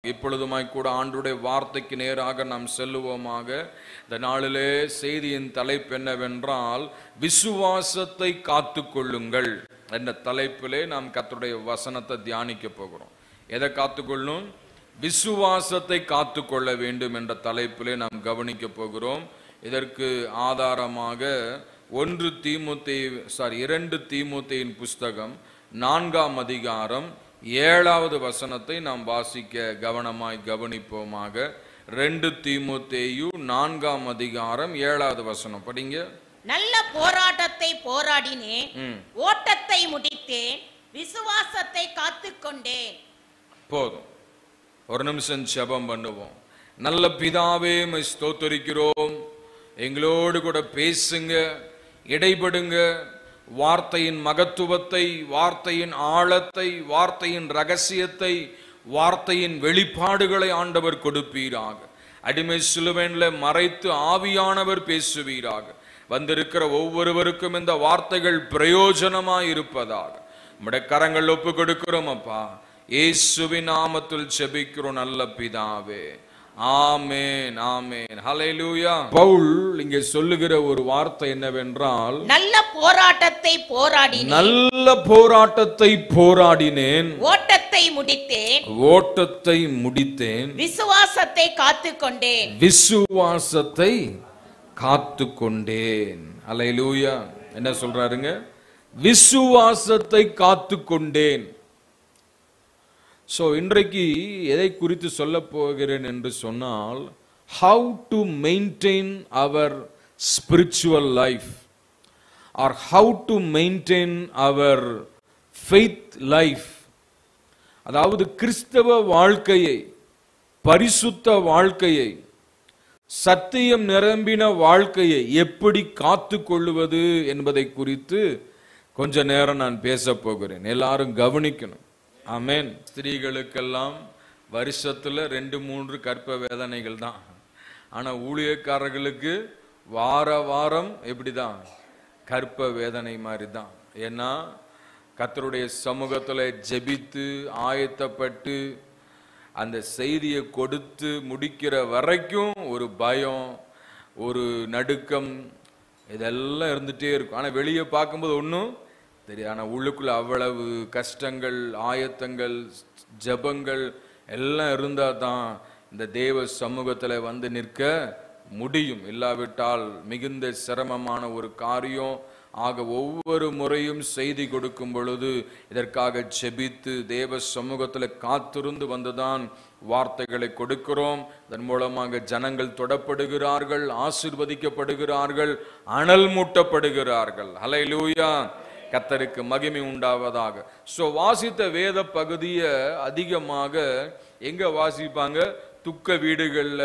இப்பொழுதுமாய் கூட ஆண்டுடைய வார்த்தைக்கு நேராக நாம் செல்லுவோமாக. இந்த நாளிலே செய்தியின் தலைப்பு என்னவென்றால், விசுவாசத்தை காத்து கொள்ளுங்கள் என்ற தலைப்பிலே நாம் கர்த்தருடைய வசனத்தை தியானிக்க போகிறோம். எதை காத்துக்கொள்ளும்? விசுவாசத்தை காத்து கொள்ள வேண்டும் என்ற தலைப்பிலே நாம் கவனிக்க போகிறோம். இதற்கு ஆதாரமாக 2 தீமோத்தேயின் புஸ்தகம் 4ஆம் அதிகாரம் 7வது வசனத்தை நாம் வாசிக்க கவனமாய் கவனிப்போமாக. 2 தீமோத்தேயு 4ஆம் அதிகாரம் 7வது வசனம் படிங்க. நல்ல போராட்டத்தை போராடினேன், ஓட்டத்தை முடித்தேன், விசுவாசத்தை காத்துக்கொண்டேன். போதும், ஒரு நிமிஷம் ஜெபம் பண்ணுவோம். நல்ல பிதாவே, உம்மை ஸ்தோத்திரிக்கிறோம். எங்களோடு கூட பேசுங்க, இடைபடுங்க. வார்த்தையின் மகத்துவத்தை, வார்த்தையின் ஆழத்தை, வார்த்தையின் ரகசியத்தை, வார்த்தையின் வெளிப்பாடுகளை ஆண்டவர் கொடுப்பீராக. அடிமை சிலுவையிலே மறைத்து ஆவியானவர் பேசுவீராக. வந்திருக்கிற ஒவ்வொருவருக்கும் இந்த வார்த்தைகள் பிரயோஜனமாய் இருப்பதாக உம்முடைய கரங்கள் ஒப்பு கொடுக்கிறோம் அப்பா. இயேசுவின் நாமத்தில் ஜெபிக்கிறோம் நல்ல பிதாவே, ஆமென், ஆமென், ஹல்லேலூயா. பவுல் இங்கே சொல்லுகிற ஒரு வார்த்தை என்னவென்றால், நல்ல போராட்டத்தை போராடினேன், ஓட்டத்தை முடித்தேன், விசுவாசத்தை காத்துக்கொண்டேன். ஹல்லேலூயா. என்ன சொல்றாருங்க? விசுவாசத்தை காத்துக்கொண்டேன். இன்றைக்கு எதை குறித்து சொல்ல போகிறேன் என்று சொன்னால், how to maintain our spiritual life or how to maintain our faith life. அதாவது கிறிஸ்தவ வாழ்க்கையை, பரிசுத்த வாழ்க்கையை, சத்தியம் நிரம்பின வாழ்க்கையை எப்படி காத்து கொள்வது என்பதை குறித்து கொஞ்ச நேரம் நான் பேச போகிறேன். எல்லாரும் கவனிக்கணும். ஆமென். ஸ்திரீகளுக்கெல்லாம் வருஷத்துல 2-3 கர்ப்ப வேதனைகள் தான். ஆனா ஊழியக்காரர்களுக்கு வாரம் எப்படிதான்? கர்ப்ப வேதனை மாதிரி தான். ஏன்னா கர்த்தருடைய சமூகத்துல ஜெபித்து ஆயத்தப்பட்டு அந்த செய்தியை கொடுத்து முடிக்கிற வரைக்கும் ஒரு பயம், ஒரு நடுக்கம், இதெல்லாம் இருந்துட்டே இருக்கும். ஆனா வெளியே பார்க்கும்போது ஒன்றும் தெரியும். ஆனால் உள்ளுக்குள்ள அவ்வளவு கஷ்டங்கள், ஆயத்தங்கள், ஜபங்கள் எல்லாம் இருந்தால் தான் இந்த தேவ சமூகத்தில் வந்து நிற்க முடியும். இல்லாவிட்டால் மிகுந்த சிரமமான ஒரு காரியம். ஆக ஒவ்வொரு முறையும் செய்தி கொடுக்கும் பொழுது இதற்காக ஜெபித்து தேவ சமூகத்தில் காத்திருந்து வந்துதான் வார்த்தைகளை கொடுக்கிறோம். இதன் மூலமாக ஜனங்கள் தொடப்படுகிறார்கள், ஆசீர்வதிக்கப்படுகிறார்கள், அனல் மூட்டப்படுகிறார்கள். ஹல்லேலூயா. கர்த்தருக்கு மகிமை உண்டாவதாக. வாசித்த வேத பகுதியை அதிகமாக எங்க வாசிப்பாங்க? துக்க வீடுகள்ல,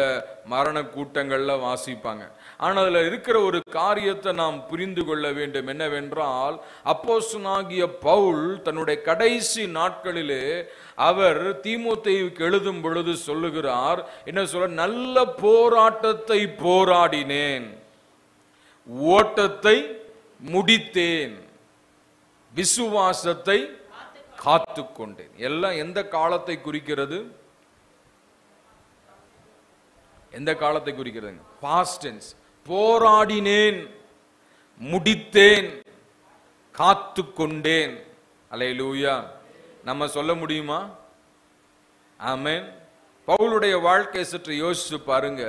மரண கூட்டங்கள்ல வாசிப்பாங்க. ஆனால் அதுல இருக்கிற ஒரு காரியத்தை நாம் புரிந்து கொள்ள வேண்டும். என்னவென்றால், அப்போஸ்தலனாகிய பவுல் தன்னுடைய கடைசி நாட்களிலே அவர் தீமோத்தேயுவுக்கு எழுதும் பொழுது சொல்லுகிறார், என்ன சொல்ற? நல்ல போராட்டத்தை போராடினேன், ஓட்டத்தை முடித்தேன், விசுவாசத்தை காத்துக்கொண்டேன். எல்லாம் எந்த காலத்தை குறிக்கிறது? எந்த காலத்தை குறிக்கிறது? Past tense. போராடினேன், முடித்தேன், காத்துக்கொண்டேன். அல்லேலூயா. நம்ம சொல்ல முடியுமா? ஆமென். பவுலுடைய வாழ்க்கை சற்று யோசிச்சு பாருங்க.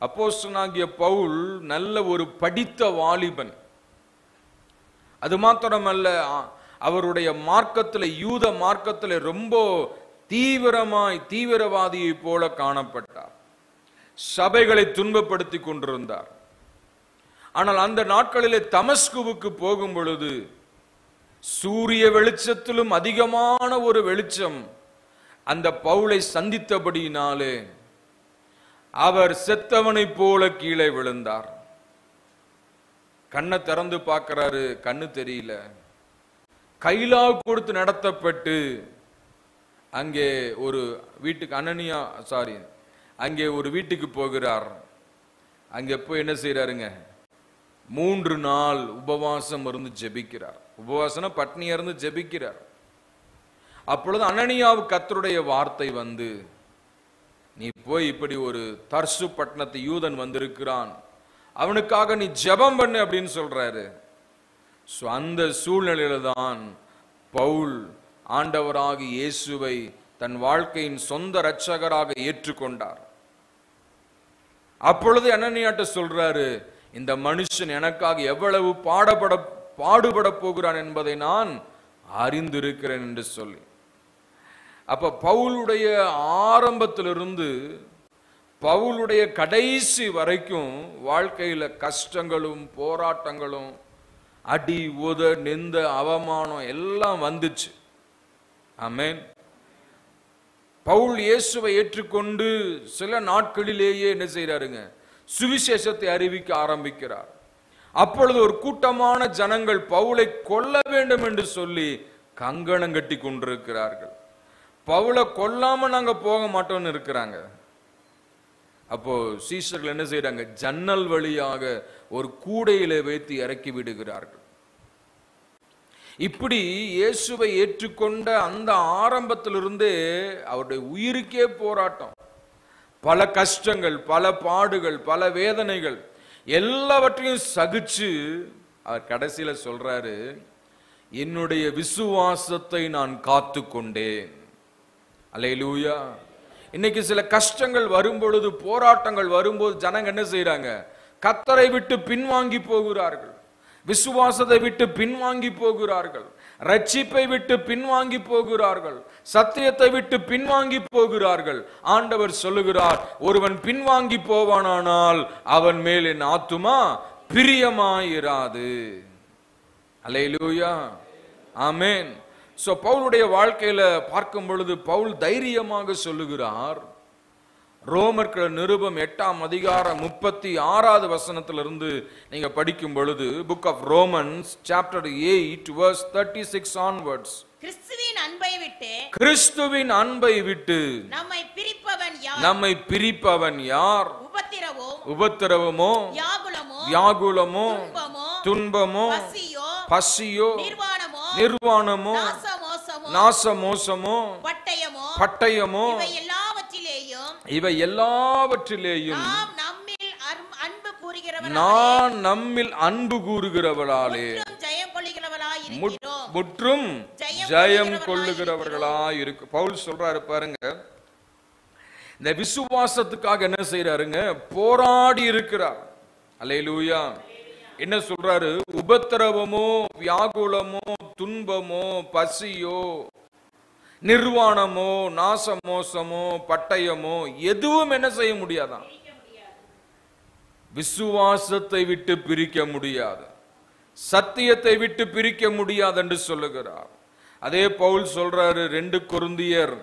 அப்போஸ்தலனாகிய பவுல் நல்ல ஒரு படித்த வாலிபன். அது மாத்திரமல்ல, அவருடைய மார்க்கத்தில், யூத மார்க்கத்தில் ரொம்ப தீவிரவாதியை போல காணப்பட்டார். சபைகளை துன்பப்படுத்தி கொண்டிருந்தார். ஆனால் அந்த நாட்களிலே தமஸ்குவுக்கு போகும் பொழுது சூரிய வெளிச்சத்திலும் அதிகமான ஒரு வெளிச்சம் அந்த பவுலை சந்தித்தபடியினாலே அவர் செத்தவனை போல கீழே விழுந்தார். கண்ணை திறந்து பார்க்கிறாரு, கண்ணு தெரியல. கைலா கொடுத்து நடத்தப்பட்டு அங்கே ஒரு வீட்டுக்கு அங்கே ஒரு வீட்டுக்கு போகிறார். அங்கே போய் என்ன செய்யறாருங்க? 3 நாள் உபவாசம் இருந்து ஜெபிக்கிறார். உபவாசம் பட்னியா இருந்து ஜெபிக்கிறார். அப்பொழுது அனனியாவுக்கு கர்த்தருடைய வார்த்தை வந்து, நீ போய் இப்படி ஒரு தர்சு பட்டணத்து யூதன் வந்திருக்கிறான், அவனுக்காக நீ ஜெபம் பண்ணு அப்படின்னு சொல்றாரு. அந்த சூழ்நிலையில தான் பவுல் ஆண்டவராகி இயேசுவை தன் வாழ்க்கையின் சொந்த இரட்சகராக ஏற்றுக்கொண்டார். அப்பொழுது அனனியாட்ட சொல்றாரு, இந்த மனுஷன் எனக்காக எவ்வளவு பாடுபட போகிறான் என்பதை நான் அறிந்திருக்கிறேன் என்று சொல்லி. அப்ப பவுலுடைய ஆரம்பத்திலிருந்து பவுலுடைய கடைசி வரைக்கும் வாழ்க்கையில கஷ்டங்களும் போராட்டங்களும் அடி உத நிந்த அவமானம் எல்லாம் வந்துச்சு. ஆமென். பவுல் இயேசுவை ஏற்றுக்கொண்டு சில நாட்களிலேயே என்ன செய்யறாருங்க, சுவிசேஷத்தை அறிவிக்க ஆரம்பிக்கிறார். அப்பொழுது ஒரு கூட்டமான ஜனங்கள் பவுலை கொல்ல வேண்டும் என்று சொல்லி கங்கணம் கட்டி கொண்டிருக்கிறார்கள். பவுலை கொல்லாம நாங்க போக மாட்டோம்னு இருக்கிறாங்க. அப்போ சீஷர்கள் என்ன செய்யறாங்க, ஜன்னல் வழியாக ஒரு கூடையில வைத்து இறக்கி விடுகிறார்கள். இப்படி இயேசுவை ஏற்றுக்கொண்ட அந்த ஆரம்பத்திலிருந்தே அவருடைய உயிருக்கே போராட்டம், பல கஷ்டங்கள், பல பாடுகள், பல வேதனைகள் எல்லாவற்றையும் சகிச்சு அவர் கடைசியில சொல்றாரு, என்னுடைய விசுவாசத்தை நான் காத்து கொண்டேன். அல்லேலூயா. இன்னைக்கு சில கஷ்டங்கள் வரும்பொழுது, போராட்டங்கள் வரும்போது ஜனங்க என்ன செய்யறாங்க, கர்த்தரை விட்டு பின்வாங்கி போகிறார்கள், விசுவாசத்தை விட்டு பின்வாங்கி போகிறார்கள், ரட்சிப்பை விட்டு பின்வாங்கி போகிறார்கள், சத்தியத்தை விட்டு பின்வாங்கி போகிறார்கள். ஆண்டவர் சொல்லுகிறார், ஒருவன் பின்வாங்கி போவானானால் அவன் மேல் என் ஆத்துமா பிரியமாயிராது. அல்லேலூயா. ஆமென். சோ பவுலுடைய வாழ்க்கையில பார்க்கும் பொழுது பவுல் தைரியமாக சொல்லுகிறார். ரோமர்கள் நிருபம் 8ஆம் அதிகாரம் 36வது வசனத்திலிருந்து நீங்க படிக்கும் பொழுது, book of Romans chapter 8 verse 36 onwards, கிறிஸ்துவின் அன்பை விட்டு நம்மை பிரிப்பவன் யார்? உபத்திரவமோ, வியாகுலமோ, துன்பமோ, பசியோ, நிர்வாணமோ, நாசமோசமோ, பட்டயமோ, இவை எல்லாவற்றிலேயும் நான் நம்மில் அன்பு கூறுகிறவளாலே முற்றும் ஜெயம் கொள்ளுகிறவர்களாய் இருக்கு. பவுல் சொல்றாரு பாருங்க, இந்த விசுவாசத்துக்காக என்ன செய்யறாருங்க, போராடி இருக்கிறார். அல்லேலூயா. என்ன சொல்றாரு, உபத்திரவமோ, வியாகுலமோ, துன்பமோ, பசியோ, நிர்வாணமோ, நாசமோசமோ, பட்டயமோ எதுவும் என்ன செய்ய முடியாதான், விசுவாசத்தை விட்டு பிரிக்க முடியாது, சத்தியத்தை விட்டு பிரிக்க முடியாது என்று சொல்லுகிறார். அதே பவுல் சொல்றாரு 2 கொரிந்தியர்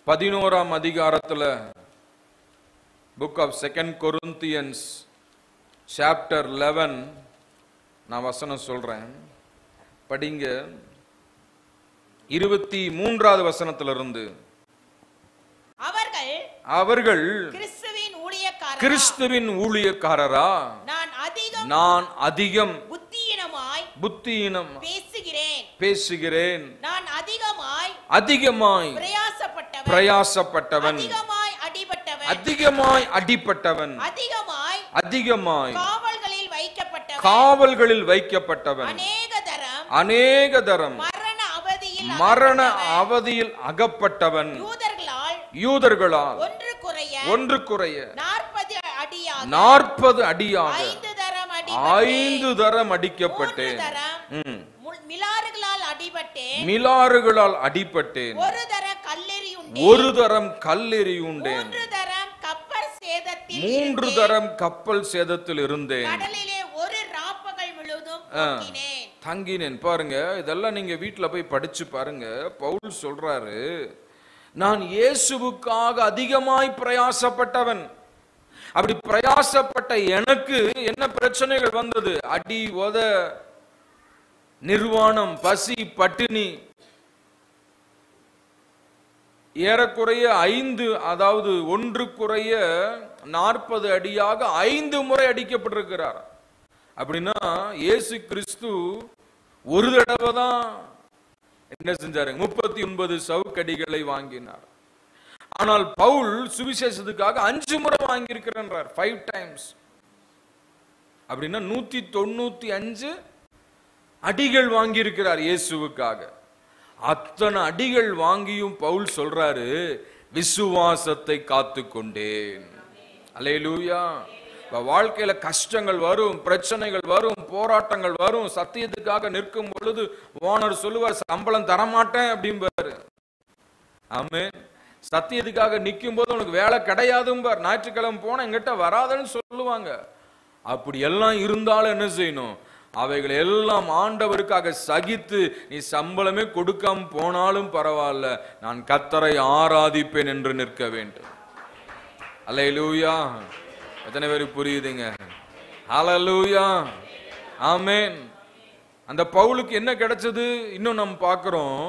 11ஆம் அதிகாரத்துல, புக் ஆஃப் 2 Corinthians சாப்டர் 11, நான் வசனம் சொல்றேன், படிங்க. 23வது வசனத்திலிருந்து, அவர்கள் கிறிஸ்துவின் ஊழியக்காரரா, நான் அதிகம் புத்தியீனம் பேசுகிறேன், நான் அதிகமாய் பிரயாசப்பட்டவன், அதிகமாய் அடிபட்டவன், அதிகமாய் காவல்களில் வைக்கப்பட்டவன், அநேக தரம் மரண அவதியில் அகப்பட்டவன், யூதர்களால் ஒன்று குறைய 40 அடியாக 5 தரம் அடிக்கப்பட்டேன், மிலாறுகளால் அடிபட்டேன், ஒரு தரம் கல்லெறியுண்டேன், 3 தரம் கப்பல் சேதத்தில் இருந்தேன், தங்கினேன். பாருங்க, இதெல்லாம் நீங்க வீட்டுல போய் படிச்சு பாருங்க. பவுல் சொல்றாரு, நான் இயேசுவுக்காக அதிகமாய் பிரயாசப்பட்டவன். அப்படி பிரயாசப்பட்ட எனக்கு என்ன பிரச்சனைகள் வந்தது? அடி உத, நிர்வாணம், பசி, பட்டினி. ஏறக்குறைய 5, அதாவது 1 குறைய 40 அடியாக 5 முறை அடிக்கப்பட்டிருக்கிறார். அப்படின்னா இயேசு கிறிஸ்து ஒரு தடவை தான் என்ன செஞ்சாரு? 39 சவுக்கடிகளை வாங்கினார். ஆனால் பவுல் சுவிசேஷத்துக்காக 5 முறை வாங்கி இருக்கிறார், 5 times. அப்படின்னா 195 அடிகள் வாங்கி இருக்கிறார் இயேசுவுக்காக. அத்தனை அடிகள் வாங்கியும் பவுல் சொல்றாரு, விசுவாசத்தை காத்துக்கொண்டேன். அல்லேலூயா. வாழ்க்கையில கஷ்டங்கள் வரும், பிரச்சனைகள் வரும், போராட்டங்கள் வரும். சத்தியத்துக்காக நிற்கும் பொழுது ஓனர் சொல்லுவார், சம்பளம் தரமாட்டேன் அப்படிம்பாரு. ஆமென். சத்தியத்துக்காக நிற்கும் போது உனக்கு வேலை கிடையாதும்பார். ஞாயிற்றுக்கிழமை போனா எங்கிட்ட வராதுன்னு சொல்லுவாங்க. அப்படி எல்லாம் இருந்தாலும் என்ன செய்யணும்? அவைகள் எல்லாம் ஆண்டவருக்காக சகித்து, நீ சம்பளமே கொடுக்காம போனாலும் பரவாயில்ல, நான் கர்த்தரை ஆராதிப்பேன் என்று நிற்க வேண்டும். அல்லேலூயா. எத்தனை பேருக்கு புரியுதுங்க? ஹல்லேலூயா. ஆமென். அந்த பவுலுக்கு என்ன கிடைச்சது? இன்னும் நம்ம பார்க்கிறோம்.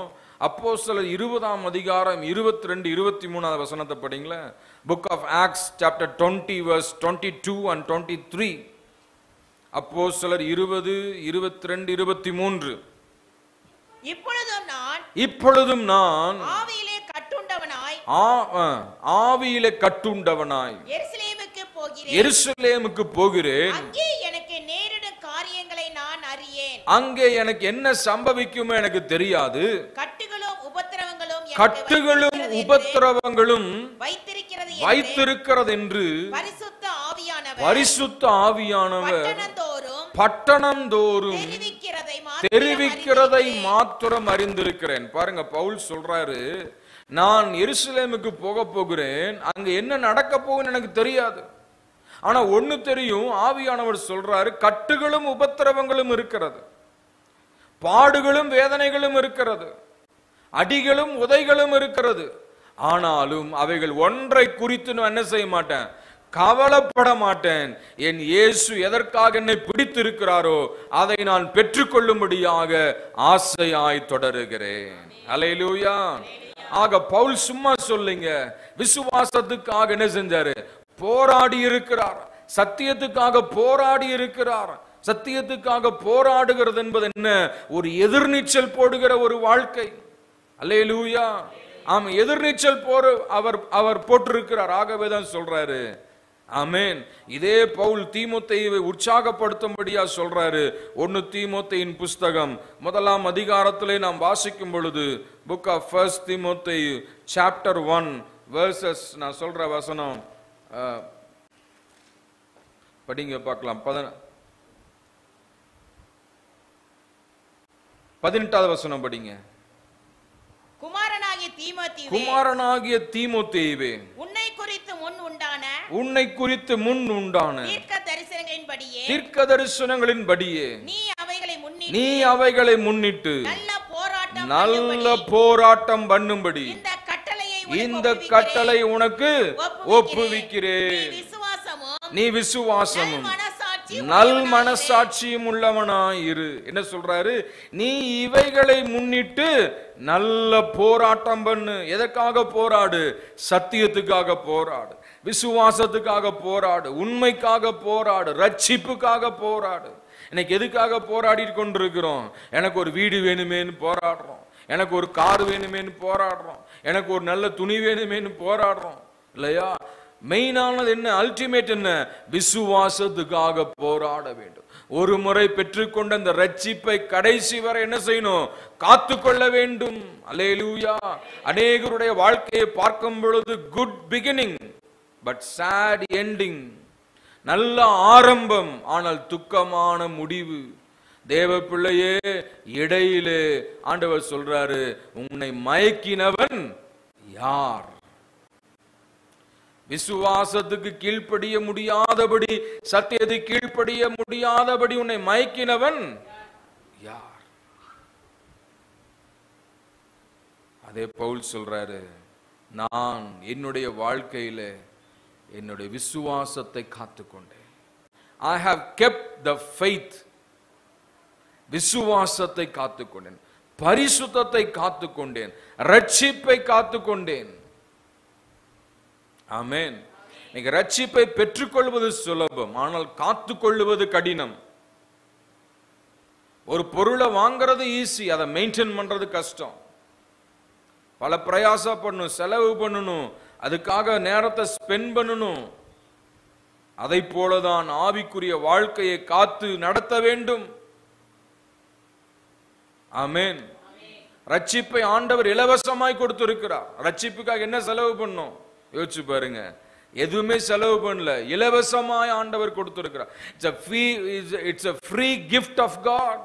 அப்போஸ்தலர் 20ஆம் அதிகாரம் 22 23 வசனத்தை படிங்களா. Book of Acts chapter 20 verse 22 and 23. அப்போஸ்தலர் 20 22 23. இப்பொழுதும் நான் ஆவியிலே கட்டுண்டவனாய் எருசலேமுக்கு போகிறேன். அங்கே எனக்கு என்ன சம்பவிக்குமோ எனக்கு தெரியாது. கட்டுகளும் உபத்திரவங்களும் வைத்திருக்கிறது என்று பரிசுத்த ஆவியானவர் பட்டணந்தோறும் தெரிவிக்கிறதை மாத்திரம் அறிந்திருக்கிறேன். பாருங்க, பவுல் சொல்றாரு, நான் எருசலேமுக்கு போகிறேன், அங்க என்ன நடக்க போகுன்னு எனக்கு தெரியாது. ஆனா ஒண்ணு தெரியும், ஆவியானவர் சொல்றாரு, கட்டுகளும் உபத்திரவங்களும் இருக்கிறது, பாடுகளும் வேதனைகளும் இருக்கிறது, அடிகளும் உதைகளும் இருக்கிறது. ஆனாலும் அவைகள் ஒன்றை குறித்து நான் என்ன செய்ய மாட்டேன், கவலைப்பட மாட்டேன். என் இயேசு எதற்காக என்னை பிடித்திருக்கிறாரோ அதை நான் பெற்றுக்கொள்ளும்படியாக ஆசையாய் தொடருகிறேன். அல்லேலூயா. ஆக பவுல் சும்மா சொல்லுங்க, விசுவாசத்துக்காக என்ன செஞ்சாரு? போராடி இருக்கிறார். சத்தியத்துக்காக போராடி இருக்கிறார். சத்தியத்துக்காக போராடுகிறது என்பது என்ன? ஒரு எதிர்நீச்சல் போடுகிற ஒரு வாழ்க்கை. அல்லேலூயா. ஆமா, எதிர்நீச்சல் அவர் போட்டிருக்கிறார். ஆகவேதான் சொல்றாரு. ஆமென். இதே பவுல் தீமோத்தேயுவை உற்சாகப்படுத்தும்படியா சொல்றாரு. 1 தீமோத்தேயின் புஸ்தகம் 1ஆம் அதிகாரத்திலே நாம் வாசிக்கும் பொழுது, புக் ஆஃப் 1 தீமோத்தேயு சாப்டர் 1 வெர்சஸ், நான் சொல்ற வசனம் படிங்க பார்க்கலாம். 18வது வசனம் படிங்க. குமாரனாகிய தீமோத்தேயுவே, உன்னை குறித்து முன் உண்டான தீர்க்க தரிசனங்களின்படியே நீ அவைகளை முன்னிட்டு நல்ல போராட்டம் பண்ணும்படி இந்த கட்டளை உனக்கு ஒப்புவிக்கிறேன். நீ விசுவாசமும் நல் மனசாட்சியும் உள்ளவனாயிரு. என்ன சொல்றாரு? நீ இவைகளை முன்னிட்டு நல்ல போராட்டம் பண்ணு. எதற்காக போராடு? சத்தியத்துக்காக போராடு, விசுவாசத்துக்காக போராடு, உண்மைக்காக போராடு, ரட்சிப்புக்காக போராடு. இன்னைக்கு எதுக்காக போராடி கொண்டிருக்கிறோம்? எனக்கு ஒரு வீடு வேணுமேன்னு போராடுறோம், எனக்கு ஒரு கார் வேணுமேன்னு போராடுறோம், எனக்கு ஒரு நல்ல துணி வேணுமேன்னு போராடுறோம் இல்லையா? மெயினானது என்ன? அல்டிமேட் என்ன? விசுவாசத்துக்காக போராட வேண்டும். ஒரு முறை பெற்றுக்கொண்ட அந்த ரட்சிப்பை கடைசி வரை என்ன செய்யணும்? காத்துக்கொள்ள வேண்டும். அல்லேலூயா. அநேகருடைய வாழ்க்கையை பார்க்கும் பொழுது good beginning but sad ending. நல்ல ஆரம்பம், ஆனால் துக்கமான முடிவு. தேவ பிள்ளையே, இடையிலே ஆண்டவர் சொல்றாரு, உன்னை மயக்கினவன் யார்? விசுவாசத்துக்கு கீழ்ப்படிய முடியாதபடி, சத்தியத்தை கீழ்ப்படிய முடியாதபடி உன்னை மயக்கினவன் யார்? அதே பவுல் சொல்றாரு, நான் என்னுடைய வாழ்க்கையில என்னுடைய விசுவாசத்தை காத்துக்கொண்டேன். I have kept the faith. விசுவாசத்தை காத்துக்கொண்டேன், பரிசுத்தத்தை காத்துக்கொண்டேன், ரட்சிப்பை காத்துக்கொண்டேன். ஆமென். நீங்க ரட்சிப்பை பெற்றுக்கொள்வது சுலபம், ஆனால் காத்துக்கொள்வது கடினம். ஒரு பொருளை வாங்குறது ஈஸி, அதை மெயின்டைன் பண்றது கஷ்டம். பல பிரயாசப்படணும், செலவு பண்ணணும், அதுக்காக நேரத்தை ஸ்பெண்ட் பண்ணணும். அதை போலதான் ஆவிக்குரிய வாழ்க்கையை காத்து நடத்த வேண்டும். ஆமென். ரட்சிப்பை ஆண்டவர் இலவசமாய் கொடுத்திருக்கிறார். ரட்சிப்புக்காக என்ன செலவு பண்ணணும் யோசிச்சு பாருங்க. எதுவுமே செலவு பண்ணல, இலவசமாய் ஆண்டவர் கொடுத்திருக்கிறார். It's a free gift of God.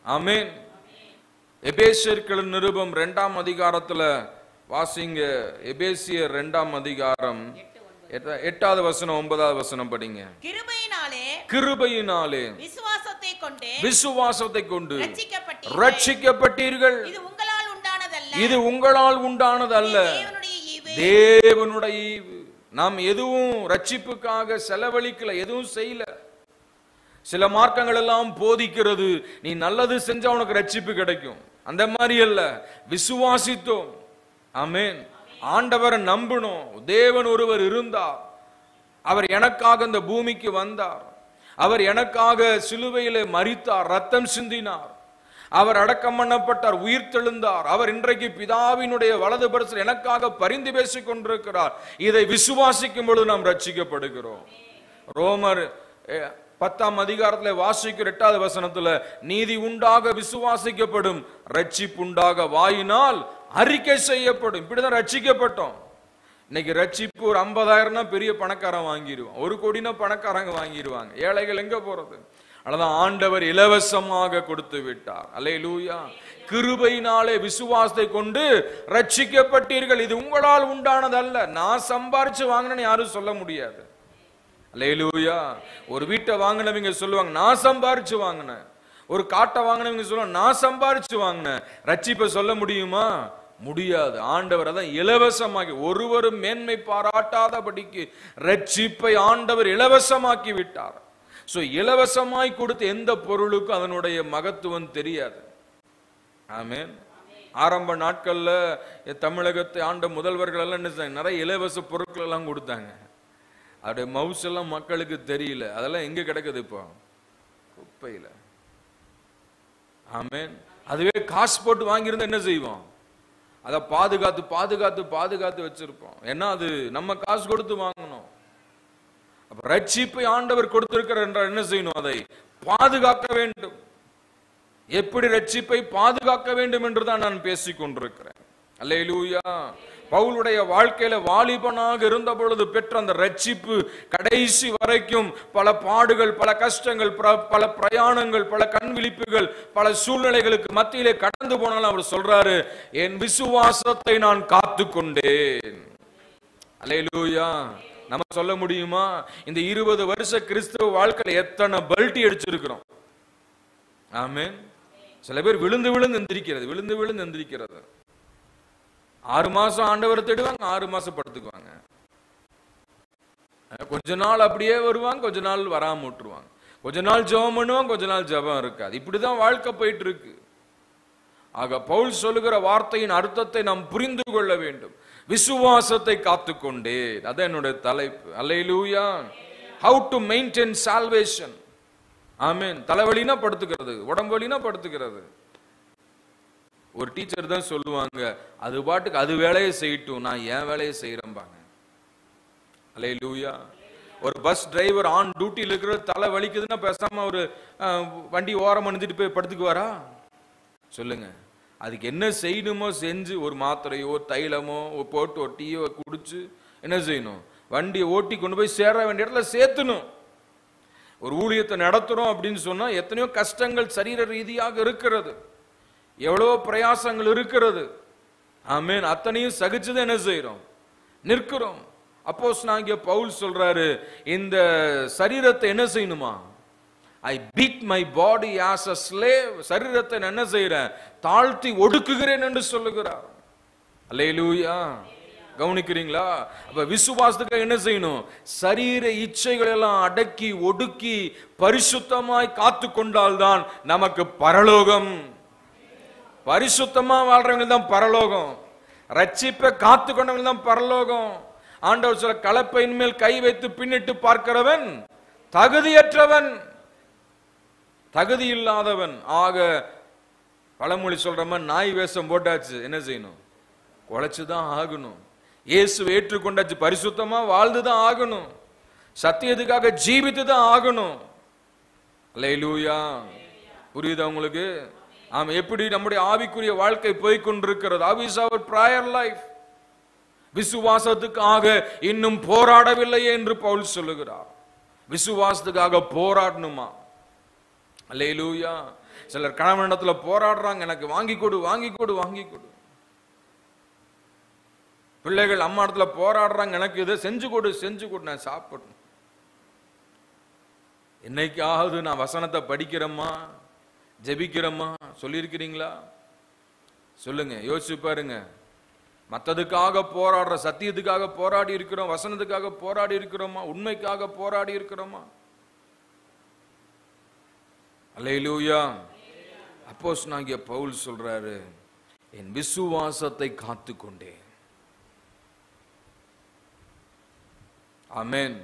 ஆமென். எபேசியர் நிருபம் 2ஆம் அதிகாரத்துல வாசிங்க. எபேசியர் 2ஆம் அதிகாரம் 8வது வசனம் 9வது வசனம் படிங்க. கிருபையினாலே விசுவாசத்தை கொண்டு ரட்சிக்கப்பட்டீர்கள். இது உங்களால் உண்டானதல்ல, தேவனுடைய ஈவு. நாம் எதுவும் ரட்சிப்புக்காக செலவழிக்கல, எதுவும் செய்யல. சில மார்க்கங்கள் எல்லாம் போதிக்கிறது, நீ நல்லது செஞ்சா உனக்கு ரட்சிப்பு கிடைக்கும். அந்த மாதிரி அல்ல, விசுவாசித்தோம். ஆமென். ஆண்டவரை நம்பணும். தேவன் ஒருவர் இருந்தார், அவர் எனக்காக இந்த பூமிக்கு வந்தார், அவர் எனக்காக சிலுவையிலே மரித்தார், ரத்தம் சிந்தினார், அவர் அடக்கம் பண்ணப்பட்டார், உயிர் தெழுந்தார், அவர் இன்றைக்கு பிதாவினுடைய வலது பரிசில் எனக்காக பரிந்து பேசிக் கொண்டிருக்கிறார். இதை விசுவாசிக்கும் பொழுது நாம் ரட்சிக்கப்படுகிறோம். ரோமர் 10ஆம் அதிகாரத்தில் வாசிக்கிற 8வது வசனத்துல, நீதி உண்டாக விசுவாசிக்கப்படும், ரட்சிப்பு உண்டாக வாயினால் அறிக்கை செய்யப்படும். இப்படிதான் ரட்சிக்கப்பட்டோம். இன்னைக்கு ரட்சிப்பு ஒரு 50,000 பெரிய பணக்காரன் வாங்கிடுவான், 1 கோடினா பணக்காரங்க வாங்கிடுவாங்க. ஏழைகள் எங்க போறது? அதான் ஆண்டவர் இலவசமாக கொடுத்து விட்டார். அல்லேலூயா. கிருபையினாலே விசுவாசத்தை கொண்டு ரட்சிக்கப்பட்டீர்கள். இது உங்களால் உண்டானதல்ல, நான் சம்பாரிச்சு வாங்கினேன்னு யாரும் சொல்ல முடியாது. அல்லேலூயா. ஒரு வீட்டை வாங்கினவங்க சொல்லுவாங்க, நான் சம்பாரிச்சு வாங்கினேன். ஒரு காட்டை வாங்கினவங்க சொல்லுவாங்க, நான் சம்பாரிச்சு வாங்கினேன். ரட்சிப்பை சொல்ல முடியுமா? முடியாது. ஆண்டவர் அதான் இலவசமாக்கி, ஒருவரும் மேன்மை பாராட்டாதபடிக்கு ரட்சிப்பை ஆண்டவர் இலவசமாக்கி விட்டார். சோ இலவசமாய் கொடுத்த எந்த பொருளுக்கும் அதனுடைய மகத்துவம் தெரியாது. ஆமென். ஆரம்ப நாட்கள்ல தமிழகத்தை ஆண்ட முதல்வர்கள் எல்லாம் என்ன செஞ்சாங்க? நிறைய இலவச பொருட்கள் எல்லாம் கொடுத்தாங்க. அவருடைய மவுஸ் எல்லாம் மக்களுக்கு தெரியல. அதெல்லாம் எங்க கிடக்குது? இப்போ குப்பையில. ஆமென். அதுவே காசு போட்டு வாங்கியிருந்தா என்ன செய்வோம்? அதை பாதுகாத்து பாதுகாத்து பாதுகாத்து வச்சிருப்போம். ஏன்னா அது நம்ம காசு கொடுத்து வாங்கணும். அப்ப ரட்சிப்பை ஆண்டவர் கொடுத்திருக்கிறார் என்றால் என்ன செய்யணும்? அதை பாதுகாக்க வேண்டும். எப்படி ரட்சிப்பை பாதுகாக்க வேண்டும் என்றுதான் நான் பேசிக் கொண்டிருக்கிறேன். அல்லேலூயா. பவுலுடைய வாழ்க்கையில வாலிபனாக இருந்த பொழுது பெற்ற அந்த ரட்சிப்பு கடைசி வரைக்கும் பல பாடுகள், பல கஷ்டங்கள், பல பிரயாணங்கள், பல கண்விழிப்புகள், பல சூழ்நிலைகளுக்கு மத்தியிலே கடந்து போனாலும் அவர் சொல்றாரு, என் விசுவாசத்தை நான் காத்து கொண்டேன். அல்லேலூயா. நம்ம சொல்ல முடியுமா? இந்த 20 வருஷ கிறிஸ்தவ வாழ்க்கையில எத்தனை பல்ட்டி அடிச்சிருக்கிறோம். ஆமென். சில பேர் விழுந்து விழுந்து எந்திரிக்கிறது, விழுந்து விழுந்து எந்திரிக்கிறது. 6 மாசம் ஆண்டவரை தேடுவாங்க, 6 மாசம் படுத்துக்குவாங்க. கொஞ்ச நாள் அப்படியே வருவாங்க, கொஞ்ச நாள் வராம விட்டுருவாங்க. கொஞ்ச நாள் ஜெபம் பண்ணுவாங்க, கொஞ்ச நாள் ஜெபம் இருக்காது. இப்படிதான் வாழ்க்கை போயிட்டு இருக்கு. ஆக பவுல் சொல்லுகிற வார்த்தையின் அர்த்தத்தை நாம் புரிந்து கொள்ள வேண்டும். விசுவாசத்தை காத்துக்கொண்டே, அதான் என்னுடைய தலைப்பு. அல்லேலூயா. How to maintain salvation. ஆமென். தலைவலினா படுத்துக்கிறது, உடம்பு வலினா படுத்துக்கிறது. ஒரு டீச்சர் தான் சொல்லுவாங்க, அது பாட்டுக்கு அது வேலையை செய்யட்டும், நான் என் வேலையை செய்யறேன்பாங்க. அல்லேலூயா. ஒரு பஸ் டிரைவர் ஆன் டியூட்டியில் இருக்கிற தலை வலிக்குதுன்னா பேசாம ஒரு வண்டி ஓரம் அணிஞ்சிட்டு போய் படுத்துக்குவாரா? சொல்லுங்க. அதுக்கு என்ன செய்யணுமோ செஞ்சு, ஒரு மாத்திரையோ தைலமோ போட்டு ஒரு டீயோ குடிச்சு என்ன செய்யணும்? வண்டியை ஓட்டி கொண்டு போய் சேர வேண்டிய இடத்துல சேர்த்தணும். ஒரு ஊழியத்தை நடத்துறோம் அப்படின்னு சொன்னா எத்தனையோ கஷ்டங்கள் சரீர ரீதியாக இருக்கிறது, எவ்வளவோ பிரயாசங்கள் இருக்கிறது. ஆமென். அத்தனையும் சகிச்சுதான் என்ன செய்யறோம்? நிற்கிறோம். அப்போஸ்தலனாகிய பவுல் சொல்றாரு, இந்த சரீரத்தை என்ன செய்யணுமா? I beat my body as a slave. சரீரத்தை என்ன செய்யறேன்? தாழ்த்தி ஒடுக்குகிறேன் என்று சொல்லுகிறார். அல்லேலூயா. கவனிக்கிறீங்களா? அப்ப விசுவாசத்துக்கு என்ன செய்யணும்? சரீர இச்சைகள் எல்லாம் அடக்கி ஒடுக்கி பரிசுத்தமாய் காத்து கொண்டால்தான் நமக்கு பரலோகம். பரிசுத்தமா வாழ்றவங்க தான் பரலோகம். ரட்சிப்பை காத்து கொண்டவங்க தான் பரலோகம். ஆண்டவர் சொல்ல, கலப்பையின் மேல் கை வைத்து பின்னிட்டு பார்க்கிறவன் தகுதியற்றவன், தகுதி இல்லாதவன். ஆக பழமொழி சொல்ற மாதிரி நாய் வேஷம் போட்டாச்சு, என்ன செய்யணும்? குலைச்சுதான் ஆகணும். இயேசுவை ஏற்றுக்கொண்டாச்சு, பரிசுத்தமா வாழ்ந்துதான் ஆகணும், சத்தியத்துக்காக ஜீவித்து தான் ஆகணும். அல்லேலூயா. புரியுதா உங்களுக்கு? ஆமா. எப்படி நம்முடைய ஆவிக்குரிய வாழ்க்கை போய் கொண்டிருக்கிறது? How is our prayer life? விசுவாசத்துக்காக இன்னும் போராடவில்லையே என்று பவுல் சொல்லுகிறார். விசுவாசத்துக்காக போராடணுமா? அல்லேலூயா. சிலர் கணவனிடத்துல போராடுறாங்க, எனக்கு வாங்கி கொடு வாங்கி கொடு வாங்கி கொடு. பிள்ளைகள் அம்மா இடத்துல போராடுறாங்க, எனக்கு இதை செஞ்சு கொடு செஞ்சு கொடு, நான் சாப்பிடணும். என்னைக்காவது நான் வசனத்தை படிக்கிறேம்மா, ஜெபிக்கிறேம்மா சொல்லியிருக்கிறீங்களா? சொல்லுங்க, யோசிச்சு பாருங்க. மற்றதுக்காக போராடுற, சத்தியத்துக்காக போராடி இருக்கிறோம், வசனத்துக்காக போராடி இருக்கிறோமா? உண்மைக்காக போராடி இருக்கிறோமா? அல்லேலூயா. அப்போஸ்தலனாகிய பவுல் சொல்றாரு, என் விசுவாசத்தை காத்துக்கொண்டேன். ஆமென்.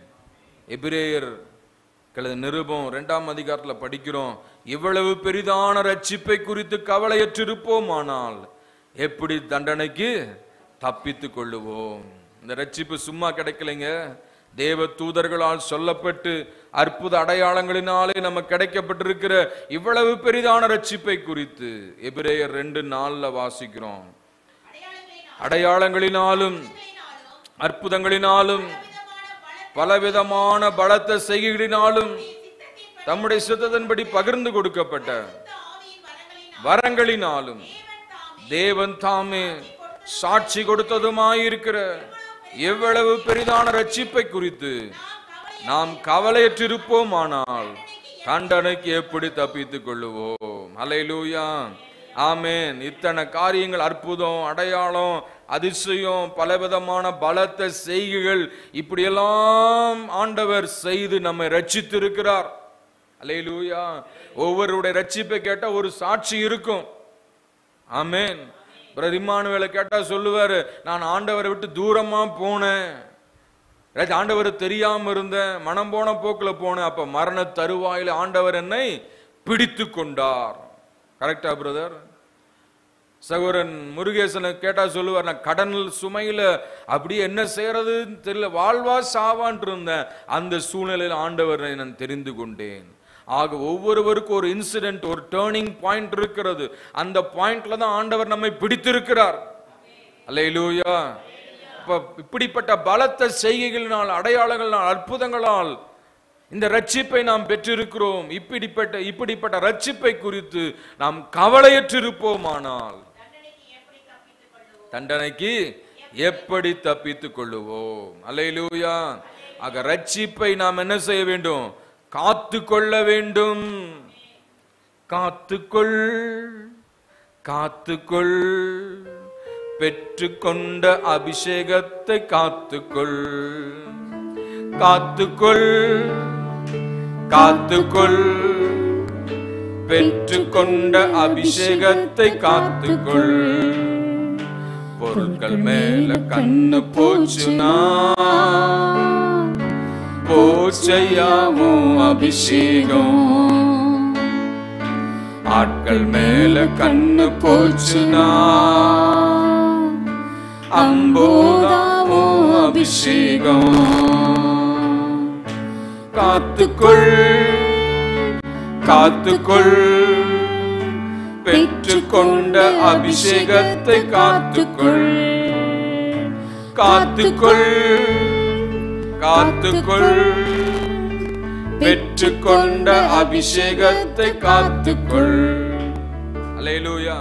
எபிரேயர் நிருபம் 2ஆம் அதிகாரத்தில் படிக்கிறோம், இவ்வளவு பெரிதான ரட்சிப்பை குறித்து கவலையற்றிருப்போமானால் எப்படி தண்டனைக்கு தப்பித்துக் கொள்ளுவோம். இந்த ரட்சிப்பு சும்மா கிடைக்கலைங்க, தேவ தூதர்களால் சொல்லப்பட்டு அற்புத அடையாளங்களினாலே நமக்கு கிடைக்கப்பட்டிருக்கிற இவ்வளவு பெரிதான ரட்சிப்பை குறித்து எபிரேயர் 2:4 வாசிக்கிறோம். அடையாளங்களினாலும் அற்புதங்களினாலும் பலவிதமான பலத்த செய்கைகளினாலும் தம்முடைய சித்தத்தின்படி பகிர்ந்து கொடுக்கப்பட்ட வரங்களினாலும் தேவன் தாமே சாட்சி கொடுத்ததுமாயிருக்கிற எவ்வளவு பெரிதான ரட்சிப்பை குறித்து நாம் கவலையற்றிருப்போமானால் தண்டனைக்கு எப்படி தப்பித்துக் கொள்ளுவோம். அல்லேலூயா. ஆமென். இத்தனை காரியங்கள், அற்புதம், அடையாளம், அதிசயம், பலவிதமான பலத்த செய்கைகள், இப்படியெல்லாம் ஆண்டவர் செய்து நம்மை ரட்சித்திருக்கிறார். அல்லேலூயா. ஒவ்வொருடைய ரட்சிப்பை கேட்டா ஒரு சாட்சி இருக்கும். ஆமென். பிரதர் இம்மானுவேலை கேட்டா சொல்லுவாரு, நான் ஆண்டவரை விட்டு தூரமா போனேன், ஆண்டவர் தெரியாம இருந்தேன், மனம் போன போக்குல போனேன், அப்ப மரண தருவாயில ஆண்டவர் என்னை பிடித்து கொண்டார். கரெக்டா பிரதர்? சகோதரன் முருகேசனை கேட்டா சொல்லுவார், நான் கடனில் சுமையில அப்படியே என்ன செய்யறதுன்னு தெரியல, வாழ்வா சாவான் இருந்தேன், அந்த சூழ்நிலையில் ஆண்டவரை நான் தெரிந்து கொண்டேன். ஆக ஒவ்வொருவருக்கும் ஒரு இன்சிடென்ட், ஒரு டேர்னிங் பாயிண்ட் இருக்கிறது. அந்த பாயிண்ட்ல தான் ஆண்டவர் நம்மை பிடித்திருக்கிறார். அல்லேலூயா. இப்படிப்பட்ட பலத்த செய்கைகளினால், அடையாளங்களால், அற்புதங்களால் இந்த ரட்சிப்பை நாம் பெற்றிருக்கிறோம். இப்படிப்பட்ட ரட்சிப்பை குறித்து நாம் கவலையற்றிருப்போமானால் தண்டனைக்கு எப்படி தப்பித்துக் கொள்ளுவோம். அல்லேலூயா. ஆக ரட்சிப்பை நாம் என்ன செய்ய வேண்டும்? காத்து கொள்ள வேண்டும். காத்துக்கொள் காத்துக்கொள், பெற்றுக்கொண்ட அபிஷேகத்தை காத்துக்கொள். காத்துக்கொள் காத்துக்கொள், பெற்றுக்கொண்ட அபிஷேகத்தை காத்துக்கொள். பொருட்கள் மேல கண்ணு போச்சுனா போச்சையாமோ அபிஷேகம். ஆட்கள் மேல கண்ணு போச்சுனா அம்போதாமோ அபிஷேகம். காத்துக்கொள் காத்துக்கொள், பெற்றுக்கொண்ட அபிஷேகத்தை காத்துக்கொள். காத்துக்கொள் காத்துக்கொள், பெற்றுக்கொண்ட அபிஷேகத்தை காத்துக்கொள். அல்லேலூயா.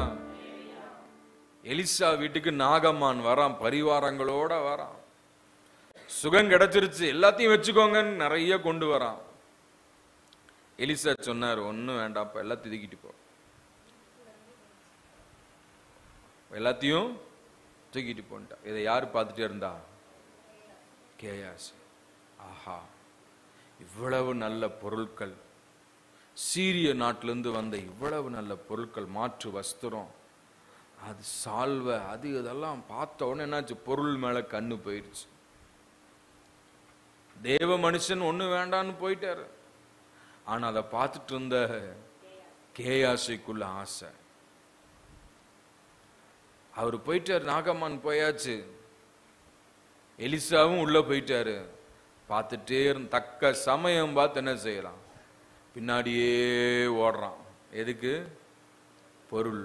எலிசா வீட்டுக்கு நாகமான் வரான், பரிவாரங்களோட வரான். சுகம் கிடைச்சிருச்சு, எல்லாத்தையும் வச்சுக்கோங்கன்னு நிறைய கொண்டு வரான். எலிசா சொன்னார், ஒன்னும் வேண்டாம், எல்லாத்தையும் தூக்கிட்டு போ, எல்லாத்தையும் தூக்கிட்டு போன்ட்டா. இதை யாரு பார்த்துட்டே இருந்தா? கேயாசி. ஆஹா, இவ்வளவு நல்ல பொருட்கள், சீரிய நாட்டிலிருந்து வந்த இவ்வளவு நல்ல பொருட்கள், மாற்று வஸ்திரம், அது சால்வை, அது இதெல்லாம் பார்த்த உடனே என்னாச்சு? பொருள் மேல கண்ணு போயிடுச்சு. தேவ மனுஷன் ஒண்ணு வேண்டான்னு போயிட்டாரு. ஆனா அதை பார்த்துட்டு இருந்த கேயாசைக்குள்ள ஆசை. அவர் போயிட்டாரு, நாகமான் போயாச்சு, எலிசாவும் உள்ள போயிட்டாரு. பார்த்துட்டே தக்க சமயம் பார்த்து என்ன செய்யலாம், பின்னாடியே ஓடுறான். எதுக்கு? பொருள்.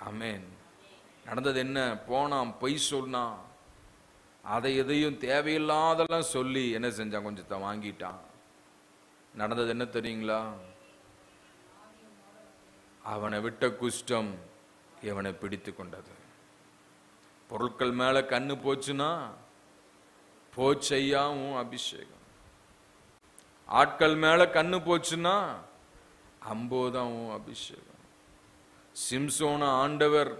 ஆமென். நடந்தது என்ன? போனான், பொய் சொன்னான், அதை எதையும் தேவையில்லாதெல்லாம் சொல்லி என்ன செஞ்சான், கொஞ்சத்தை வாங்கிட்டான். நடந்தது என்ன தெரியுங்களா? அவனை விட்ட குஷ்டம் இவனை பிடித்து கொண்டது. பொருட்கள் மேல கண்ணு போச்சுன்னா போச்சையாவும் அபிஷேகம். ஆட்கள் மேல கண்ணு போச்சுன்னா அம்போதாவும் அபிஷேகம். சிம்சோன ஆண்டவர்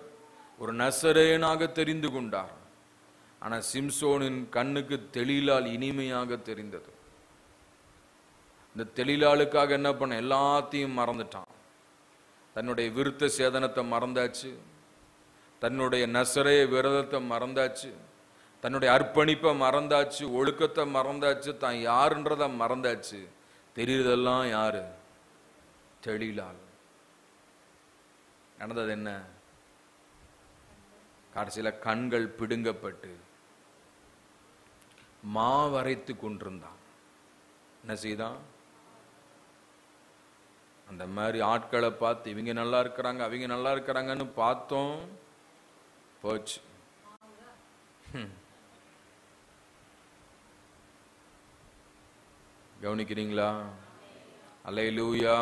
ஒரு நசரேயனாக தெரிந்து கொண்டார். ஆனா சிம்சோனின் கண்ணுக்கு தெளிலால் இனிமையாக தெரிந்தது. இந்த தெளிலாளுக்காக என்ன பண்ண, எல்லாத்தையும் மறந்துட்டான். தன்னுடைய விருத்த சேதனத்தை மறந்தாச்சு, தன்னுடைய நசரேய விரதத்தை மறந்தாச்சு, தன்னுடைய அர்ப்பணிப்பை மறந்தாச்சு, ஒழுக்கத்தை மறந்தாச்சு, தான் யாருன்றத மறந்தாச்சு. தெரியுறதெல்லாம் யாரு? தெளிலாள். நடந்தது என்ன? கடைசியில கண்கள் பிடுங்கப்பட்டு மாவரைத்து கொண்டிருந்தான். என்ன செய்தான்? அந்த மாதிரி ஆட்களை பார்த்து இவங்க நல்லா இருக்கிறாங்க, அவங்க நல்லா இருக்கிறாங்கன்னு பார்த்தோம், போச்சு. கவனிக்கிறீங்களா? அல்லேலூயா,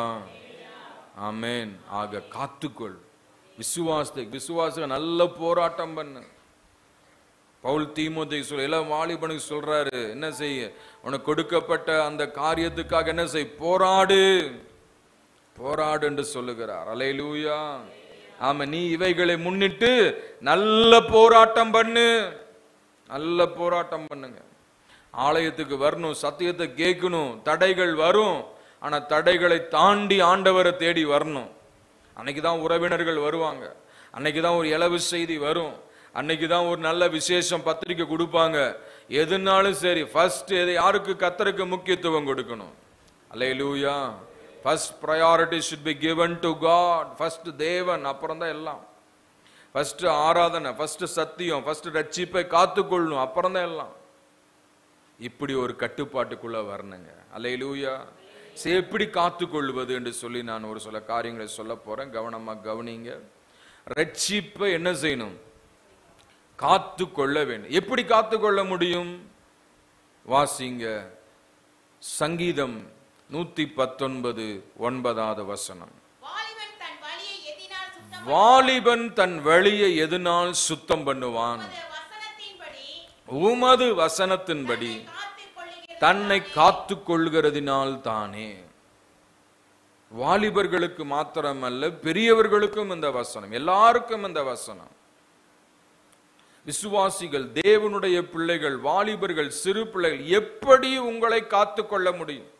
ஆமென். ஆக காத்துக்கொள், விசுவாச நல்ல போராட்டம் பண்ணு. பவுல் தீமோத்தேயுக்கு சொல்ல, எல்லாம் வாலிபனுக்கு சொல்றாரு, என்ன செய்ய, உனக்கு கொடுக்கப்பட்ட அந்த காரியத்துக்காக என்ன செய், போராடு, போராடு என்று சொல்லுகிறார். அல்லேலூயா, ஆமா. நீ இவைகளை முன்னிட்டு நல்ல போராட்டம் பண்ணு, நல்ல போராட்டம் பண்ணுங்க. ஆலயத்துக்கு வரணும், சத்தியத்தை கேட்கணும், தடைகள் வரும். ஆனா தடைகளை தாண்டி ஆண்டவரை தேடி வரணும். அன்னைக்குதான் உறவினர்கள் வருவாங்க, அன்னைக்குதான் ஒரு இலவு செய்தி வரும், அன்னைக்குதான் ஒரு நல்ல விசேஷம் பத்திரிக்கை கொடுப்பாங்க. எதுனாலும் சரி, ஃபர்ஸ்ட் யாருக்கு? கர்த்தருக்கு முக்கியத்துவம் கொடுக்கணும். Hallelujah. First priority should be given to God. First தேவன், அப்புறம் தான் எல்லாம். ஃபர்ஸ்ட் ஆராதனை, ஃபர்ஸ்ட் சத்தியம், ஃபர்ஸ்ட் ரட்சிப்பை காத்துக்கொள்ளணும், அப்புறம் தான் எல்லாம். இப்படி ஒரு கட்டுப்பாட்டுக்குள்ள வரணுங்க. அல்லேலூயா. எப்படி காத்துக்கொள்வது என்று சொல்லி நான் ஒரு சில காரியங்களை சொல்ல போறேன். கவனமா கவனிங்க. ரட்சிப்பை என்ன செய்யணும்? காத்துக்கொள்ள வேண்டும். எப்படி காத்துக்கொள்ள முடியும்? வாசிங்க, சங்கீதம் 119:9 வசனம். வாலிபன் தன் வழியை எதனால் சுத்தம் பண்ணுவான்? உமது வசனத்தின்படி தன்னை காத்துக் கொள்கிறதினால் தானே. வாலிபர்களுக்கு மாத்திரமல்ல, பெரியவர்களுக்கும் இந்த வசனம், எல்லாருக்கும் இந்த வசனம். விசுவாசிகள், தேவனுடைய பிள்ளைகள், வாலிபர்கள், சிறு பிள்ளைகள் எப்படி உங்களை காத்துக்கொள்ள முடியும்?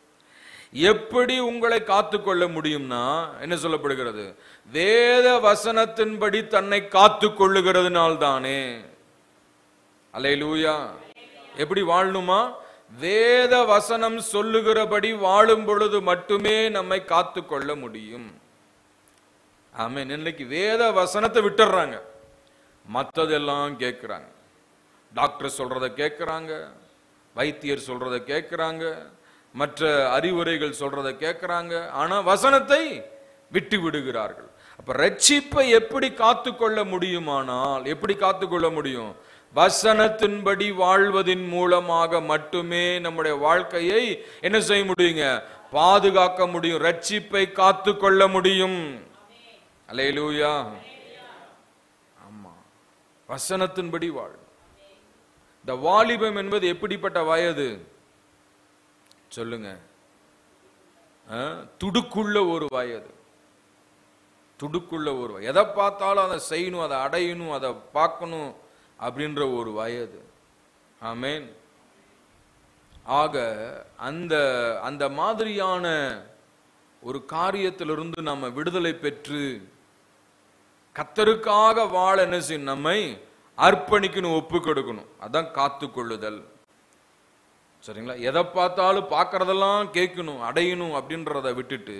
எப்படி உங்களை காத்துக்கொள்ள முடியும்னா என்ன சொல்லப்படுகிறது? வேத வசனத்தின்படி தன்னை காத்துக் கொள்ளுகிறதுனால் தானே. அல்லேலூயா. எப்படி வாழணுமா? வேத வசனம் சொல்லுகிறபடி வாழும் பொழுது மட்டுமே நம்மை காத்துக்கொள்ள முடியும். ஆமென். இன்னைக்கு வேத வசனத்தை விட்டுறாங்க, மற்றதெல்லாம் கேட்கிறாங்க. டாக்டர் சொல்றத கேட்கிறாங்க, வைத்தியர் சொல்றத கேட்கிறாங்க, மற்ற அறிவுரைகள் சொல்றத கேட்கிறாங்க. ஆனா வசனத்தை விட்டு விடுகிறார்கள். அப்ப ரட்சிப்பை எப்படி காத்துக்கொள்ள முடியுமானால், எப்படி காத்துக்கொள்ள முடியும்? வசனத்தின்படி வாழ்வதின் மூலமாக மட்டுமே நம்முடைய வாழ்க்கையை என்ன செய்ய முடியுங்க? பாதுகாக்க முடியும். ரட்சிப்பை காத்துக்கொள்ள முடியும். அல்லேலூயா. ஆமா, வசனத்தின்படி வாழ். இந்த வாலிபம் என்பது எப்படிப்பட்ட வயது சொல்லுங்க? துடுக்குள்ள ஒரு வயது, துடுக்குள்ள ஒரு வயது. எதை பார்த்தாலும் அதை செய்யணும், அதை அடையணும், அதை பார்க்கணும் அப்படின்ற ஒரு வயது. ஆமென். ஆக அந்த அந்த மாதிரியான ஒரு காரியத்திலிருந்து நம்ம விடுதலை பெற்று கர்த்தருக்காக வாழ என்ன செய்யணும்? நம்மை அர்ப்பணிக்கணும், ஒப்பு கொடுக்கணும். அதான் காத்துக்கொள்ளுதல். சரிங்களா? எதை பார்த்தாலும் பார்க்கறதெல்லாம் கேட்கணும், அடையணும் அப்படின்றத விட்டுட்டு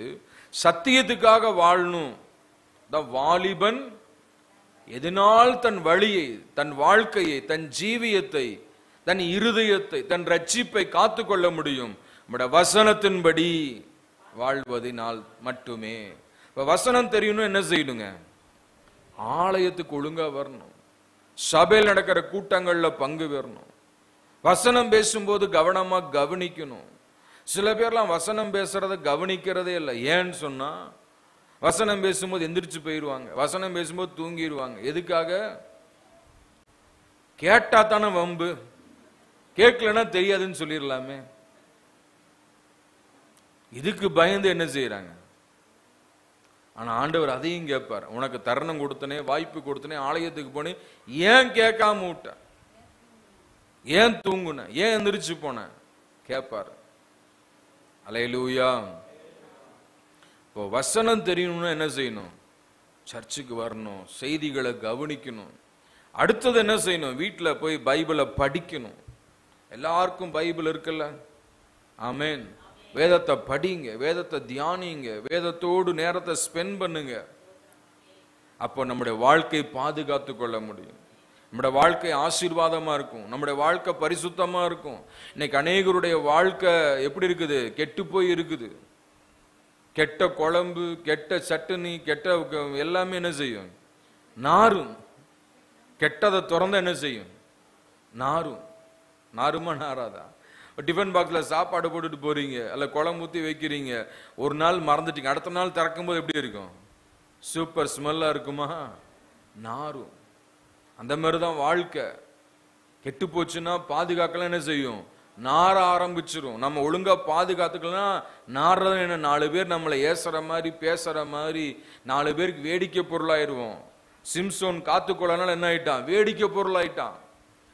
சத்தியத்துக்காக வாழணும். வாலிபன் எதனால் தன் வழியை, தன் வாழ்க்கையை, தன் ஜீவியத்தை, தன் இருதயத்தை, தன் ரட்சிப்பை காத்து கொள்ள முடியும்? நம்முடைய வசனத்தின்படி வாழ்வதனால் மட்டுமே. இப்ப வசனம் தெரியணும், என்ன செய்யணுங்க? ஆலயத்துக்கு ஒழுங்கா வரணும், சபையில் நடக்கிற கூட்டங்கள்ல பங்கு பெறணும், வசனம் பேசும்போது கவனமா கவனிக்கணும். சில பேர்லாம் வசனம் பேசுறத கவனிக்கிறதே இல்லை. ஏன்னு சொன்னா, வசனம் பேசும்போது எந்திரிச்சு போயிடுவாங்க, வசனம் பேசும்போது தூங்கிடுவாங்க. எதுக்காக? கேட்டா தானே வம்பு, கேட்கலன்னா தெரியாதுன்னு சொல்லிடலாமே. இதுக்கு பயந்து என்ன செய்யறாங்க? ஆனா ஆண்டவர் அதையும் கேட்பார். உனக்கு தருணம் கொடுத்தனே, வாய்ப்பு கொடுத்தனே, ஆலயத்துக்கு போனே, ஏன் கேட்காம விட்ட? ஏன் தூங்குன? ஏன் எந்திரிச்சு போன? கேட்பார். அல்லேலூயா. இப்போ வசனம் தெரியணும்னா என்ன செய்யணும்? சர்ச்சுக்கு வரணும், செய்திகளை கவனிக்கணும். அடுத்தது என்ன செய்யணும்? வீட்டில் போய் பைபிளை படிக்கணும். எல்லாருக்கும் பைபிள் இருக்குல்ல? ஆமேன். வேதத்தை படிங்க, வேதத்தை தியானிங்க, வேதத்தோடு நேரத்தை ஸ்பெண்ட் பண்ணுங்க. அப்போ நம்முடைய வாழ்க்கை பாதுகாத்து கொள்ள முடியும். நம்முடைய வாழ்க்கை ஆசீர்வாதமா இருக்கும், நம்முடைய வாழ்க்கை பரிசுத்தமா இருக்கும். இன்னைக்கு அநேகருடைய வாழ்க்கை எப்படி இருக்குது? கெட்டு போய் இருக்குது. கெட்ட குழம்பு, கெட்ட சட்னி, கெட்ட எல்லாமே என்ன செய்யும்? நாரும். கெட்டதை திறந்த என்ன செய்யும்? நாரும். நாருமா நாராதா? டிஃபன் பாக்ஸ்ல சாப்பாடு போட்டுட்டு போறீங்க, அல்ல குழம்பு ஊற்றி வைக்கிறீங்க, ஒரு நாள் மறந்துட்டீங்க, அடுத்த நாள் திறக்கும் போது எப்படி இருக்கும்? சூப்பர் ஸ்மெல்லா இருக்குமா? நாரும். அந்த மாதிரிதான் வாழ்க்கை. கெட்டு போச்சுன்னா பாதுகாக்கலாம் என்ன செய்யும்? நார ஆரம்பிச்சிரும். நம்ம ஒழுங்கா பாதுகாத்துக்கலாம். நார்றது என்ன? 4 பேர் நம்மளை ஏசுற மாதிரி, பேசுற மாதிரி, 4 பேருக்கு வேடிக்கை பொருளாயிருவோம். சிம்சோன் காத்துக்கொள்ளனால என்ன ஆயிட்டான்? வேடிக்கை பொருளாயிட்டான்,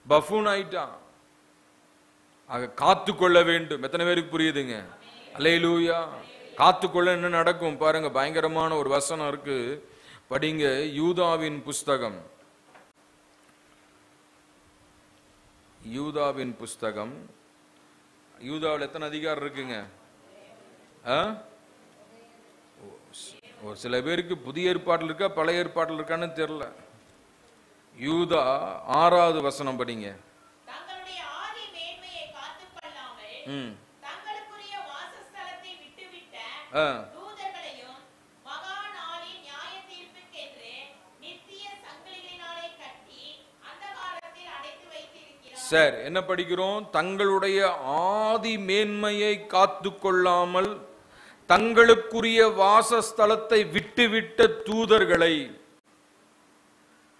பஃபூன் ஆயிட்டான். ஆக காத்துக்கொள்ள வேண்டும். எத்தனை பேருக்கு புரியுதுங்க? அல்லேலூயா. காத்துக்கொள்ள என்ன நடக்கும் பாருங்க. பயங்கரமான ஒரு வசனம் இருக்கு, படிங்க. யூதாவின் புஸ்தகம், யூதாவின் புஸ்தகம். யூதாவில் எத்தனை அதிகாரம் இருக்குங்க? ஒரு சில பேருக்கு புதிய ஏற்பாட்டில் இருக்கா, பழைய ஏற்பாட்டில் இருக்கான்னு தெரியல. யூதா 6வது வசனம் படிங்க. சரி, என்ன படிக்கிறோம்? தங்களுடைய ஆதி மேன்மையை காத்து கொள்ளாமல் தங்களுக்குரிய வாசஸ்தலத்தை விட்டுவிட்ட தூதர்களை.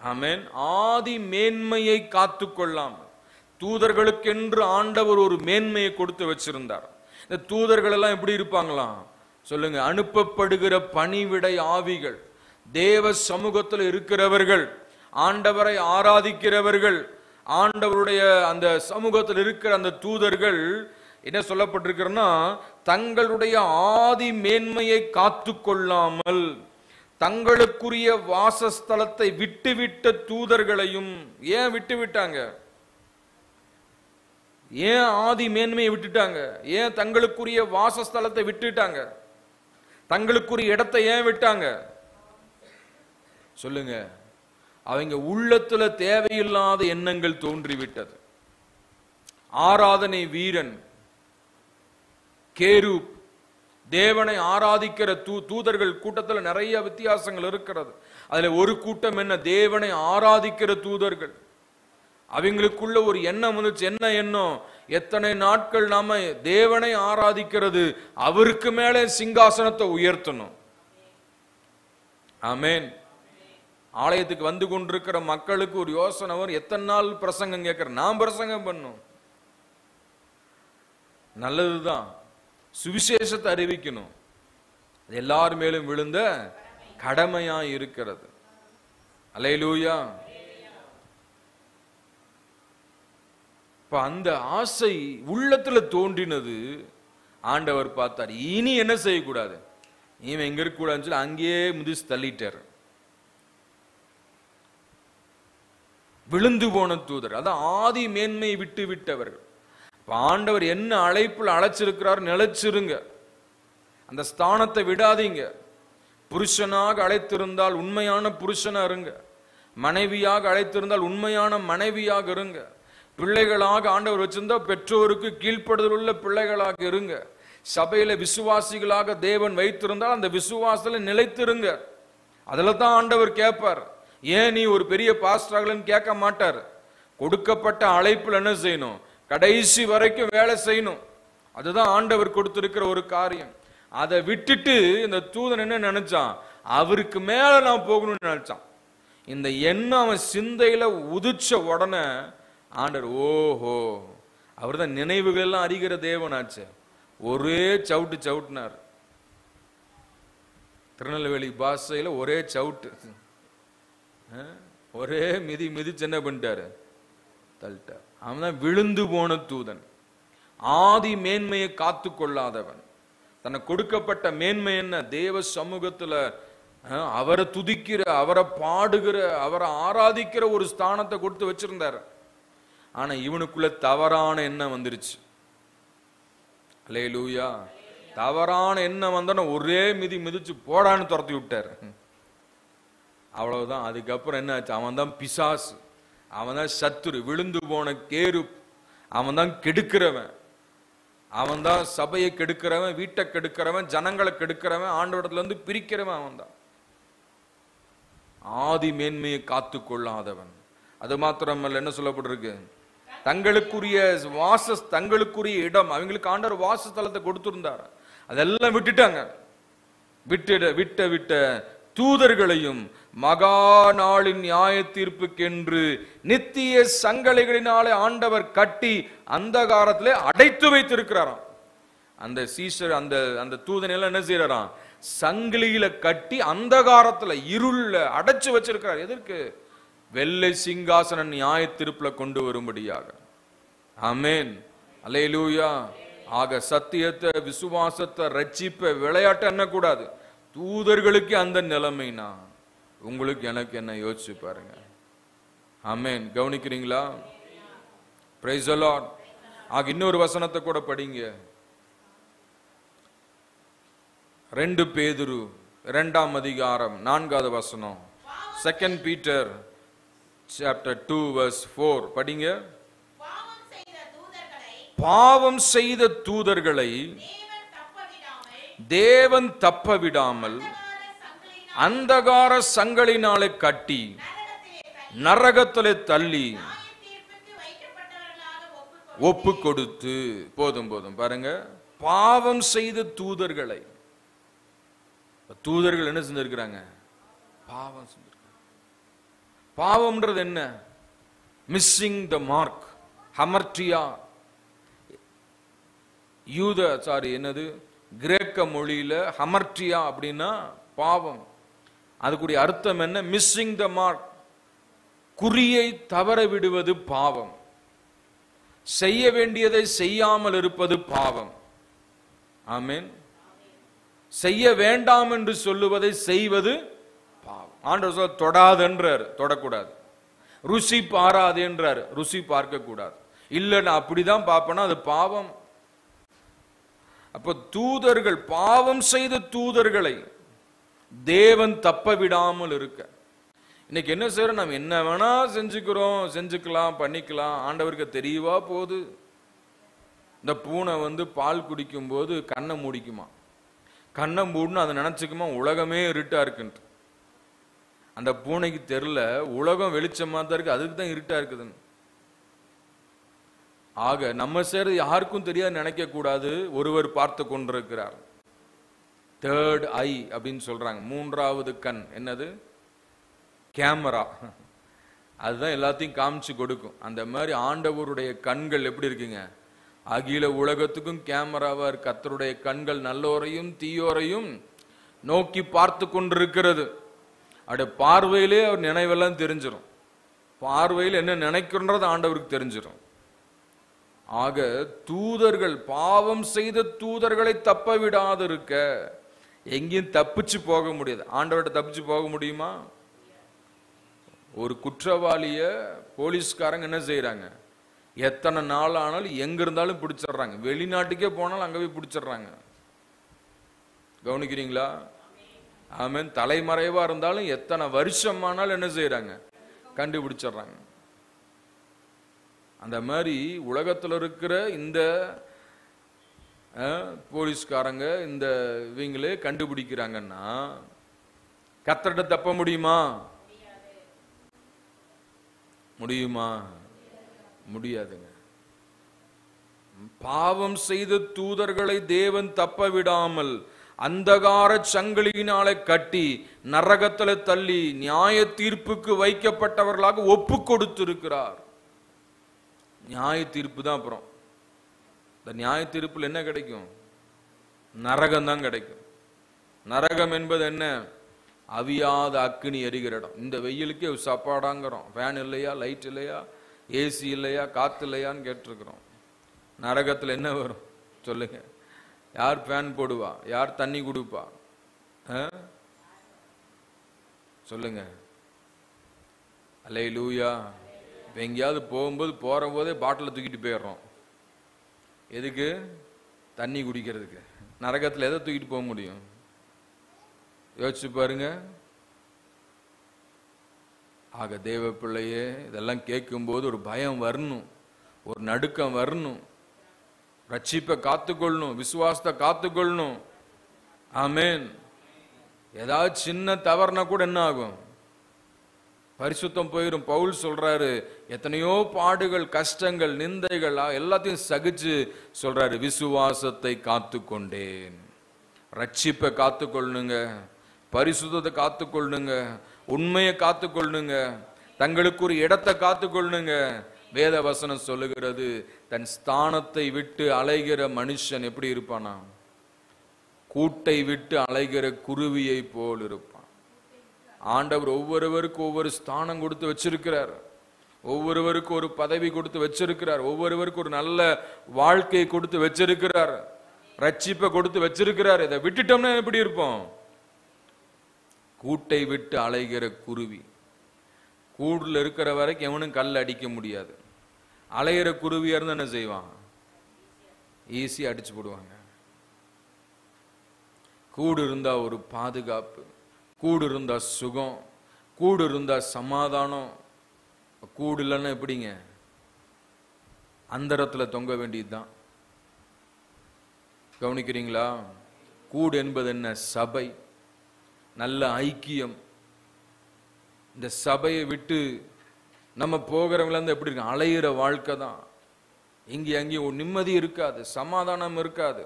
ஆமென். ஆதி மேன்மையை காத்து கொள்ளாமல், தூதர்களுக்கென்று ஆண்டவர் ஒரு மேன்மையை கொடுத்து வச்சிருந்தார். இந்த தூதர்கள் எல்லாம் எப்படி இருப்பாங்களாம் சொல்லுங்க? அனுப்பப்படுகிற பணிவிடை ஆவிகள், தேவ சமூகத்தில் இருக்கிறவர்கள், ஆண்டவரை ஆராதிக்கிறவர்கள், ஆண்டவருடைய அந்த சமூகத்தில் இருக்கிற அந்த தூதர்கள் என்ன சொல்லப்பட்டிருக்கிறன்னா, தங்களுடைய ஆதி மேன்மையை காத்து கொள்ளாமல் தங்களுக்குரிய வாசஸ்தலத்தை விட்டுவிட்ட தூதர்களையும். ஏன் விட்டுவிட்டாங்க? ஏன் ஆதி மேன்மையை விட்டுட்டாங்க? ஏன் தங்களுக்குரிய வாசஸ்தலத்தை விட்டுட்டாங்க? தங்களுக்குரிய இடத்தை ஏன் விட்டாங்க சொல்லுங்க? அவங்க உள்ளத்துல தேவையில்லாத எண்ணங்கள் தோன்றிவிட்டது. ஆராதனை வீரன், கேரூப், தேவனை ஆராதிக்கிற தூதர்கள் கூட்டத்தில் நிறைய வித்தியாசங்கள் இருக்கிறது. அதுல ஒரு கூட்டம் என்ன? தேவனை ஆராதிக்கிற தூதர்கள். அவங்களுக்குள்ள ஒரு எண்ணம் வந்துச்சு. என்ன எண்ணம்? எத்தனை நாட்கள் நாம தேவனை ஆராதிக்கிறது, அவருக்கு மேலே சிங்காசனத்தை உயர்த்தணும். ஆமேன். ஆலயத்துக்கு வந்து கொண்டிருக்கிற மக்களுக்கு ஒரு யோசனை வரும், எத்தனை நாள் பிரசங்கம் கேட்கிற? நான் பிரசங்கம் பண்ணும், நல்லதுதான், சுவிசேஷத்தை அறிவிக்கணும், எல்லார் மேலும் விழுந்த கடமையா இருக்கிறது. அல்லேலூயா. அந்த ஆசை உள்ளத்துல தோன்றினது. ஆண்டவர் பார்த்தார், இனி என்ன செய்யக்கூடாது, இவன் எங்க இருக்க கூடாதுன்னு சொல்லி அங்கேயே முதிச்சு தள்ளிட்டார். விழுந்து போன தூதர், அதான் ஆதி மேன்மையை விட்டு விட்டவர்கள். ஆண்டவர் என்ன அழைப்புல அழைச்சிருக்கிறார், நிலைச்சிருங்க, அந்த ஸ்தானத்தை விடாதீங்க. புருஷனாக அழைத்திருந்தால் உண்மையான புருஷனா இருங்க. மனைவியாக அழைத்திருந்தால் உண்மையான மனைவியாக இருங்க. பிள்ளைகளாக ஆண்டவர் வச்சிருந்தா பெற்றோருக்கு கீழ்ப்படுதல் உள்ள பிள்ளைகளாக இருங்க. சபையில விசுவாசிகளாக தேவன் வைத்திருந்தால் அந்த விசுவாசத்துல நிலைத்திருங்க. அதில் தான் ஆண்டவர் கேட்பார். ஏன் நீ ஒரு பெரிய பாஸ்டராகலன்னு கேட்க மாட்டார். கொடுக்கப்பட்ட அழைப்புல என்ன செய்யணும்? கடைசி வரைக்கும் வேலை செய்யணும். அதுதான் ஆண்டவர் கொடுத்திருக்கிற ஒரு காரியம். அதை விட்டுட்டு இந்த தூதன் என்ன நினைச்சான்? அவருக்கு மேல நான் போகணும்னு நினைச்சான். இந்த எண்ணம் அவன் சிந்தையில உதிச்ச உடனே ஆண்டவர், ஓஹோ, அவர் தான் நினைவுகள் எல்லாம் அறிகிற தேவனாச்சு, ஒரே சவுட்டு சவுட்டினார். திருநெல்வேலி பாஷையில ஒரே சவுட்டு, ஒரே மிதி மிதிச்சு என்ன பண்ணிட்டாரு? தள்ளிட்டார். அவன் தான் விழுந்து போன தூதன். ஆதி மேன்மையை காத்து கொள்ளாதவன். தனக்கு கொடுக்கப்பட்ட மேன்மை என்ன? தேவ சமூகத்துல அவரை துதிக்கிற, அவரை பாடுகிற, அவரை ஆராதிக்கிற ஒரு ஸ்தானத்தை கொடுத்து வச்சிருந்தார். ஆனா இவனுக்குள்ள தவறான எண்ணம் வந்துருச்சு. அல்லேலூயா. தவறான எண்ணம் வந்தோன்னா ஒரே மிதி மிதிச்சு போடான்னு துரத்தி விட்டார். அவ்வளவுதான். அதுக்கப்புறம் என்ன ஆச்சு? அவன் தான் பிசாசு, அவன் தான் சத்துரு, விழுந்து போன கேரு, அவன் தான் கெடுக்கிறவன், அவன் தான் சபையை கெடுக்கிறவன், வீட்டை கெடுக்கிறவன், ஜனங்களை கெடுக்கிறவன், ஆண்டவரத்துல இருந்து பிரிக்கிறவன் அவன் தான். ஆதி மேன்மையை காத்து கொள்ளாதவன். அது மாத்திரமல்ல, என்ன சொல்லப்பட்டிருக்கு? தங்களுக்குரிய தங்களுக்குரிய இடம், அவங்களுக்கு ஆண்டவர் வாசஸ்தலத்தை கொடுத்திருந்தார், அதெல்லாம் விட்டுட்டாங்க. விட்ட தூதர்களையும் மகா நாளின் நியாய தீர்ப்புக்கென்று நித்திய சங்களைகளினாலே ஆண்டவர் கட்டி அந்தகாரத்திலே அடைத்து வைத்திருக்கிறாராம். அந்த சீசர் அந்த தூதனையெல்லாம் என்ன செய்யறாராம்? சங்கிலியில கட்டி அந்தகாரத்துல இருள்ல அடைச்சு வச்சிருக்கிறார். எதற்கு? வெள்ளை சிங்காசன நியாய தீர்ப்புல கொண்டு வரும்படியாக. ஆமென், அல்லேலூயா. ஆக சத்தியத்தை, விசுவாசத்தை, ரட்சிப்பை விளையாட்டு எண்ணக்கூடாது. தூதர்களுக்கு அந்த நிலைமைனா உங்களுக்கு எனக்கு என்ன யோசிச்சு பாருங்க. ஆமென். கவனிக்கிறீங்களா? Praise the lord. ஆக இன்னொரு வசனத்தை கூட படிங்க. 2 பேதுரு 2ஆம் அதிகாரம் 4வது வசனம். 2 Peter chapter 2 verse 4 படிங்க. பாவம் செய்த தூதர்களை தேவன் தப்ப விடாமல் அந்தகார சங்களினாலே கட்டி நரகத்திலே தள்ளி ஒப்பு கொடுத்து. போதும் பாருங்க. பாவம் செய்த தூதர்களை, தூதர்கள் என்ன செஞ்சிருக்கிறாங்க? பாவம் செஞ்சிருக்காங்க. பாவம்ன்றது என்ன? மிஸ்ஸிங் த மார்க், ஹமர்டியா. என்னது கிரேக்க மொழியில ஹமர்டியா அப்படின்னா பாவம். அதுக்குரிய அர்த்தம் என்ன? மிஸ்ஸிங் த மார்க், குறியை தவற விடுவது பாவம். செய்ய வேண்டியதை செய்யாமல் இருப்பது பாவம். ஆமென். செய்ய வேண்டாம் என்று சொல்லுவதை செய்வது பாவம். ஆண்டவர் சொல்ல தொடாதென்றார், தொடக்கூடாது. ருசி பாராது என்றார், ருசி பார்க்க கூடாது. இல்ல நான் அப்படிதான் பார்ப்பேன்னா அது பாவம். அப்ப தூதர்கள், பாவம் செய்த தூதர்களை தேவன் தப்ப விடாமல் இருக்க. இன்னைக்கு என்ன செய்யறோம்? நம்ம என்ன வேணா செஞ்சுக்கலாம், பண்ணிக்கலாம். ஆண்டவருக்கு தெரியவா போகுது? இந்த பூனை பால் குடிக்கும் போது கண்ணை மூடிக்குமா? கண்ணை மூடணும் அதை நினைச்சுக்குமா உலகமே இருட்டா இருக்குன்ட்டு. அந்த பூனைக்கு தெரியல உலகம் வெளிச்சமா தான் இருக்கு, அதுக்கு தான் இருட்டா இருக்குதுன்னு. ஆக நம்ம செய்யறது யாருக்கும் தெரியாது நினைக்க கூடாது. ஒருவர் பார்த்து கொண்டிருக்கிறார். தேர்ட் ஐ அப்படின்னு சொல்றாங்க. 3வது கண் என்னது? கேமரா. அதுதான் எல்லாத்தையும் காமிச்சு கொடுக்கும். அந்த மாதிரி ஆண்டவருடைய கண்கள் எப்படி இருக்குங்க? அகில உலகத்துக்கும் கேமராவா இருக்கு. கர்த்தருடைய கண்கள் நல்லோரையும் தீயோரையும் நோக்கி பார்த்து கொண்டிருக்கிறது. அப்படியே பார்வையிலே அவர் நினைவெல்லாம் தெரிஞ்சிடும். பார்வையில் என்ன நினைக்கின்றது ஆண்டவருக்கு தெரிஞ்சிடும். ஆக தூதர்கள், பாவம் செய்த தூதர்களை தப்ப விடாது இருக்க. எங்கேயும் தப்பிச்சு போக முடியாது. ஆண்டவர்கிட்ட தப்பிச்சு போக முடியுமா? ஒரு குற்றவாளிய போலீஸ்காரங்க என்ன செய்யறாங்க? எத்தனை நாள் ஆனாலும் எங்க இருந்தாலும் பிடிச்சிடுறாங்க. வெளிநாட்டுக்கே போனாலும் அங்க போய் பிடிச்சிடுறாங்க. கவனிக்கிறீங்களா? ஆமென். தலைமறைவா இருந்தாலும் எத்தனை வருஷம் ஆனாலும் என்ன செய்யறாங்க? கண்டுபிடிச்சிடுறாங்க. அந்த மாதிரி உலகத்தில் இருக்கிற இந்த போலீஸ்காரங்க இந்த இவங்களே கண்டுபிடிக்கிறாங்கன்னா கர்த்தர்ட்ட தப்ப முடியுமா? முடியுமா? முடியாதுங்க. பாவம் செய்த தூதர்களை தேவன் தப்ப விடாமல் அந்தகார சங்கிலியினாலே கட்டி நரகத்தில் தள்ளி நியாய தீர்ப்புக்கு வைக்கப்பட்டவர்களாக ஒப்பு கொடுத்திருக்கிறார். நியாய தீர்ப்பு தான். அப்புறம் இந்த நியாய தீர்ப்பில் என்ன கிடைக்கும்? நரகம் தான் கிடைக்கும். நரகம் என்பது என்ன? அவியாத அக்கினி எரிகிற இடம். இந்த வெயிலுக்கே சாப்பாடாங்கிறோம். ஃபேன் இல்லையா, லைட் இல்லையா, ஏசி இல்லையா, காத்து இல்லையான்னு கேட்டிருக்கிறோம். நரகத்தில் என்ன வரும் சொல்லுங்க? யார் ஃபேன் போடுவா? யார் தண்ணி கொடுப்பா? சொல்லுங்க. அல்லேலூயா. எங்கேயாவது போகும்போது போற போதே பாட்டில் தூக்கிட்டு போயிடுறோம். எதுக்கு? தண்ணி குடிக்கிறதுக்கு. நரகத்தில் எதை தூக்கிட்டு போக முடியும்? யோசிச்சு பாருங்க. ஆக தேவ பிள்ளையே, இதெல்லாம் கேட்கும்போது ஒரு பயம் வரணும், ஒரு நடுக்கம் வரணும். ரட்சிப்பை காத்துக்கொள்ளணும், விசுவாசத்தை காத்துக்கொள்ளணும். ஆமேன். ஏதாவது சின்ன தவறுனா கூட என்ன ஆகும்? பரிசுத்தம் போயிடும். பவுல் சொல்றாரு, எத்தனையோ பாடுகள், கஷ்டங்கள், நிந்தைகள் எல்லாத்தையும் சகிச்சு சொல்றாரு, விசுவாசத்தை காத்துக்கொண்டேன். ரட்சிப்பை காத்துக்கொள்ளுங்க, பரிசுத்தத்தை காத்துக்கொள்ளுங்க, உண்மையை காத்துக்கொள்ளுங்க, தங்களுக்கு ஒரு இடத்தை காத்துக்கொள்ளுங்க. வேத வசனம் சொல்லுகிறது, தன் ஸ்தானத்தை விட்டு அலைகிற மனுஷன் எப்படி இருப்பானா? கூட்டை விட்டு அலைகிற குருவியை போல் இருப்பான். ஆண்டவர் ஒவ்வொருவருக்கும் ஒவ்வொரு ஸ்தானம் கொடுத்து வச்சிருக்கிறார். ஒவ்வொருவருக்கும் ஒரு பதவி கொடுத்து வச்சிருக்கிறார். ஒவ்வொருவருக்கும் ஒரு நல்ல வாழ்க்கையை கொடுத்து வச்சிருக்கிறார். ரட்சிப்பை கொடுத்து வச்சிருக்கிறார். இதை விட்டுட்டோம்னா எப்படி இருப்போம்? கூட்டை விட்டு அலைகிற குருவி. கூடுல இருக்கிற வரைக்கும் எவனும் கல் அடிக்க முடியாது. அலைகிற குருவியா இருந்தா என்ன செய்வான்? ஈஸியா அடிச்சு போடுவாங்க. கூடு இருந்தா ஒரு பாதுகாப்பு, கூடு இருந்தா சுகம், கூடு இருந்தா சமாதானம். கூடு இல்லைன்னா எப்படிங்க? அந்தரத்துல தொங்க வேண்டியதுதான். கவனிக்கிறீங்களா? கூடு என்பது என்ன? சபை, நல்ல ஐக்கியம். இந்த சபையை விட்டு நம்ம போகிறவங்கள இருந்து எப்படி இருக்கு? அலையிற வாழ்க்கை தான். இங்கே அங்கேயும் நிம்மதி இருக்காது, சமாதானம் இருக்காது,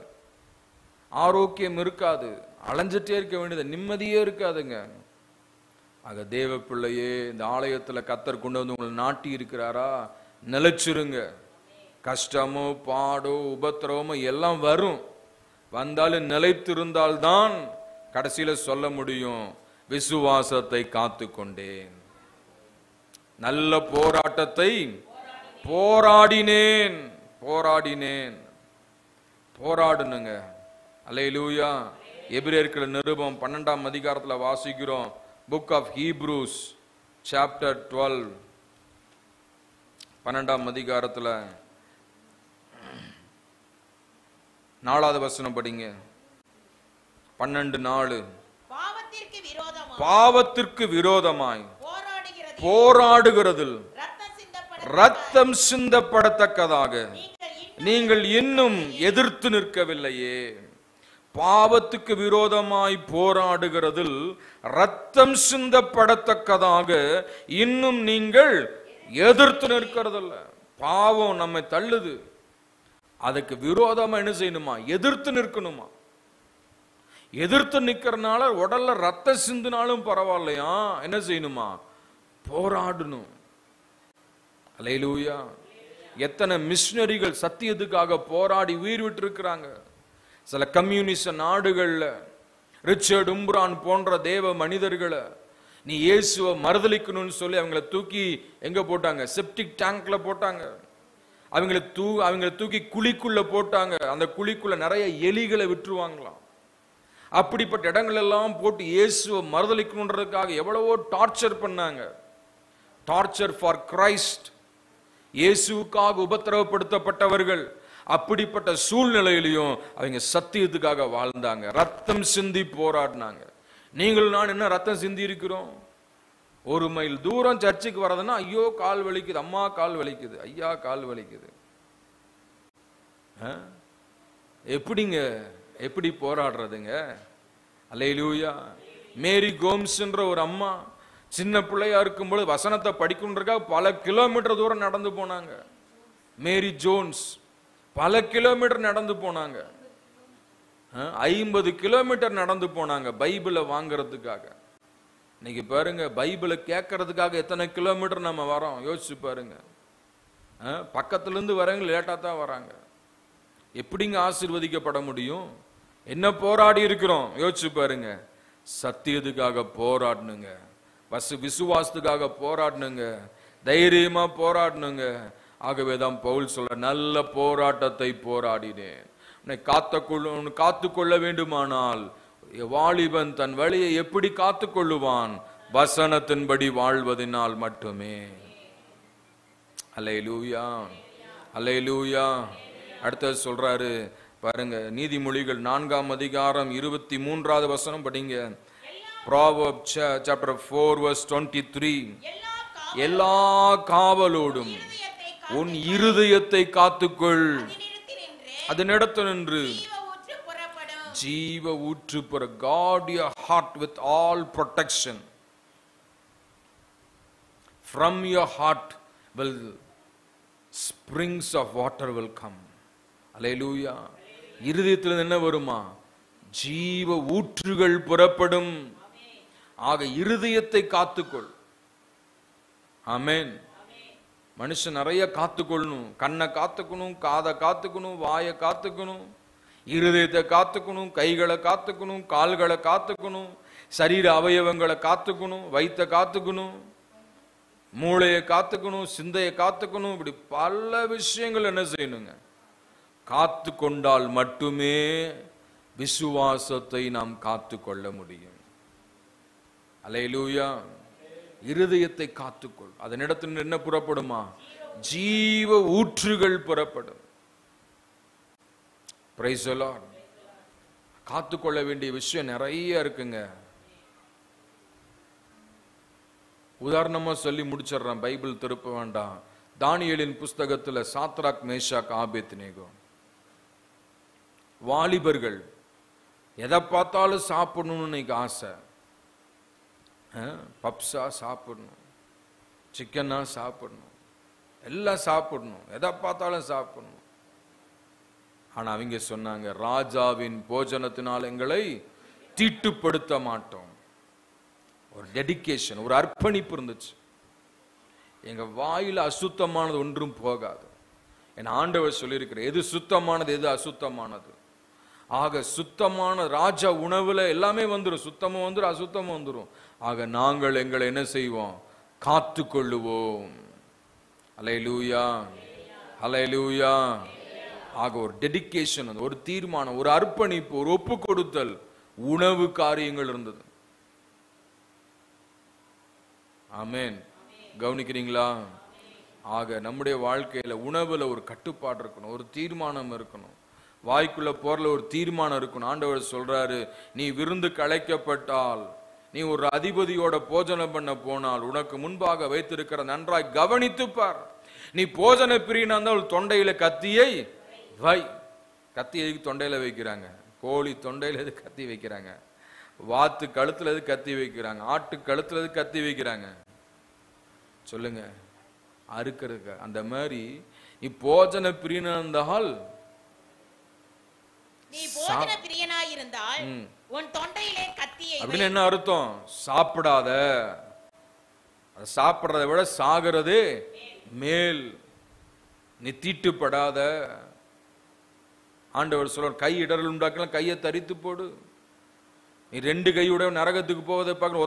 ஆரோக்கியம் இருக்காது, அலைஞ்சிட்டே இருக்க வேண்டியது, நிம்மதியே இருக்காதுங்க. ஆக தேவ பிள்ளையே, இந்த ஆலயத்தில் கர்த்தர் கொண்டு வந்து உங்களை நாட்டி இருக்கிறாரா? நிலைச்சிருங்க. கஷ்டமோ பாடோ உபத்திரவமோ எல்லாம் வரும். வந்தாலும் நிலைத்திருந்தால்தான் கடைசியில சொல்ல முடியும், விசுவாசத்தை காத்து கொண்டேன், நல்ல போராட்டத்தை போராடினேன். போராடினேன். போராடணுங்க. அல்லேலூயா. எபிரேயர்கள் நிருபம் 12ஆம் அதிகாரத்தில் வாசிக்கிறோம். புக் ஆஃப் ஹீப்ரூஸ் சாப்டர் 12, 12ஆம் அதிகாரத்தில் 4வது வசனம் படிங்க. 12:4. பாவத்திற்கு விரோதமாய் போராடுகிறதில் ரத்தம் சிந்தப்படத்தக்கதாக நீங்கள் இன்னும் எதிர்த்து நிற்கவில்லையே. பாவத்துக்கு விரோதமாய் போராடுகிறதில் ரத்தம் சிந்தப்படத்தக்கதாக இன்னும் நீங்கள் எதிர்த்து நிற்கிறதில்ல. பாவம் நம்மை தள்ளுது. அதுக்கு விரோதமா என்ன செய்யணுமா? எதிர்த்து நிற்கணுமா? எதிர்த்து நிக்கிறனால உடல்ல ரத்த சிந்தினாலும் பரவாயில்லையா, என்ன செய்யணுமா? போராடணும். அல்லேலூயா. எத்தனை மிஷனரிகள் சத்தியத்துக்காக போராடி உயிர் விட்டு இருக்கிறாங்க. சில கம்யூனிஸ்ட் நாடுகள்ல ரிச்சர்ட் உம்ரான் போன்ற தேவ மனிதர்களை நீ இயேசுவை மறுதலிக்கணும்னு சொல்லி அவங்களை தூக்கி எங்க போட்டாங்க? செப்டிக் டேங்க்ல போட்டாங்க. அவங்களை தூக்கி குழிக்குள்ள போட்டாங்க. அந்த குழிக்குள்ள நிறைய எலிகளை விட்டுருவாங்களாம். அப்படிப்பட்ட இடங்கள் எல்லாம் போட்டு இயேசுவை மறுதலிக்கணுன்றதுக்காக எவ்வளவோ டார்ச்சர் பண்ணாங்க. Torture for Christ. இயேசுவுக்காக உபத்திரவப்படுத்தப்பட்டவர்கள். அப்படிப்பட்ட சூழ்நிலையிலையும் அவங்க சத்தியத்துக்காக வாழ்ந்தாங்க. ரத்தம் சிந்தி போராடினாங்க. நீங்கள் நான் என்ன ரத்தம் சிந்தி இருக்கிறோம்? 1 மைல் தூரம் சர்ச்சுக்கு வர்றதுன்னா ஐயோ கால் வலிக்குது, அம்மா கால் வலிக்குது, ஐயா கால் வலிக்குது. எப்படிங்க, எப்படி போராடுறதுங்க? அல்லேலூயா. மேரி கோம்ஸ்ன்ற ஒரு அம்மா சின்ன பிள்ளையா இருக்கும்போது வசனத்தை படிக்கணுன்றதுக்காக பல கிலோமீட்டர் தூரம் நடந்து போனாங்க. மேரி ஜோன்ஸ் பல கிலோமீட்டர் நடந்து போனாங்க. 50 கிலோமீட்டர் நடந்து போனாங்க பைபிளை வாங்கறதுக்காக. இன்னைக்கு பாருங்க, பைபிளை கேட்கறதுக்காக எத்தனை கிலோமீட்டர் நம்ம வரோம் யோசிச்சு பாருங்க. பக்கத்துல இருந்து வரவங்க லேட்டா தான் வராங்க. எப்படிங்க ஆசீர்வதிக்கப்பட முடியும்? என்ன போராடி இருக்கிறோம் யோசிச்சு பாருங்க. சத்தியத்துக்காக போராடணுங்க, விசுவாசத்துக்காக போராடணுங்க, தைரியமா போராடணுங்க. ஆகவேதான் பவுல் சொல்ற, நல்ல போராட்டத்தை போராடினேன். உன்னை காத்துக்கொள்ள வேண்டுமானால் வாலிபன் தன் வழியை எப்படி காத்துக்கொள்ளுவான்? வசனத்தின்படி வாழ்வதனால் மட்டுமே. அல்லேலூயா, அல்லேலூயா. அடுத்தது சொல்றாரு பாருங்க, நீதிமொழிகள் 4ஆம் அதிகாரம் 23வது வசனம் படிங்க. Proverbs chapter 4 verse 23. எல்லா காவலோடும் உன் இருதயத்தை காத்துக்கொள், அதனிடத்தில் நின்று ஜீவ ஊற்று புற. Guard your heart with all protection. From your heart will springs of water will come. அல்லேலூயா. இருதயத்தில் என்ன வருமா? ஜீவ ஊற்றுகள் புறப்படும். ஆக இருதயத்தை காத்துக்கொள். ஆமென். மனுஷன் நிறைய காத்துக்கொள்ளணும். கண்ணை காத்துக்கணும், காதை காத்துக்கணும், வாயை காத்துக்கணும், இருதயத்தை காத்துக்கணும், கைகளை காத்துக்கணும், கால்களை காத்துக்கணும், சரீர அவயவங்களை காத்துக்கணும், வயிற்றை காத்துக்கணும், மூளையை காத்துக்கணும், சிந்தையை காத்துக்கணும். இப்படி பல விஷயங்கள் என்ன செய்யணுங்க? காத்து கொண்டால் மட்டுமே விசுவாசத்தை நாம் காத்து கொள்ள முடியும். அல்லேலூயா. இருதயத்தை காத்துக்கொள், அதனிடத்தில் என்ன புறப்படுமா? ஜீவ ஊற்றுகள் புறப்படும். Price the Lord. காத்துக்கொள்ள வேண்டிய விஷயம் நிறைய இருக்குங்க. உதாரணமா சொல்லி முடிச்சிடறேன், பைபிள் திருப்ப வேண்டாம். தானியேலின் புஸ்தகத்துல சாத்ராக், மேஷாக், ஆபேத்நேகோ வாலிபர்கள் எதை பார்த்தாலும் சாப்பிடணும்னு இன்னைக்கு ஆசை. பப்ஸா சாப்பிடணும், சிக்கனா சாப்பிடணும், எல்லாம் சாப்பிடணும், எதை பார்த்தாலும் சாப்பிடணும். ஆனா அவங்க சொன்னாங்க, ராஜாவின் போஜனத்தினால் எங்களை தீட்டுப்படுத்த மாட்டோம். ஒரு டெடிகேஷன், ஒரு அர்ப்பணிப்பு இருந்துச்சு. எங்க வாயில அசுத்தமானது ஒன்றும் போகாது. என் ஆண்டவர் சொல்லியிருக்கிற, எது சுத்தமானது எது அசுத்தமானது. ஆக சுத்தமான ராஜா உணவுல எல்லாமே வந்துடும், சுத்தமும் வந்துடும், அசுத்தமும் வந்துடும். ஆக நாங்கள் எங்களை என்ன செய்வோம்? காத்து கொள்ளுவோம். அல்லேலூயா, அல்லேலூயா. ஆக ஒரு டெடிகேஷன், ஒரு தீர்மானம், ஒரு அர்ப்பணிப்பு, ஒரு ஒப்பு கொடுத்தல், உணவு காரியங்கள் இருந்தது. ஆமென். கவனிக்கிறீங்களா? ஆக நம்முடைய வாழ்க்கையில உணவுல ஒரு கட்டுப்பாடு இருக்கணும், ஒரு தீர்மானம் இருக்கணும். வாய்க்குள்ள போறல ஒரு தீர்மானம் இருக்கணும். ஆண்டவர் சொல்றாரு, நீ விருந்துக்கு அழைக்கப்பட்டால், நீ ஒரு அதிபதியோட போஜனம் பண்ண போனால், உனக்கு முன்பாக வைத்திருக்கிற நன்றாய் கவனித்து பார். நீ போஜன பிரியனா இருந்தால் தொண்டையில கத்தியை வை. கத்தி எதுக்கு தொண்டையில வைக்கிறாங்க? கோழி தொண்டையில எது கத்தி வைக்கிறாங்க? வாத்து கழுத்துல எது கத்தி வைக்கிறாங்க? ஆட்டு கழுத்துல எது கத்தி வைக்கிறாங்க? சொல்லுங்க, அறுக்கிறதுக்கு. அந்த மாதிரி நீ போஜன பிரியனா இருந்தால், நீ போஜன பிரியனாய் இருந்தால் உன் தொண்டையிலே கத்தியை வை. அப்படின்னு என்ன அர்த்தம்? சாப்பிடாத, சாப்பிடுறதை விட சாகிறது மேல். நீ தீட்டுப்படாத. ஆண்டவர் சொல்ற, கை இடரல் உண்டாக்கலாம், கையை தரித்து போடு. நீ 2 கையுடைய நரகத்துக்கு போவதை பார்க்க,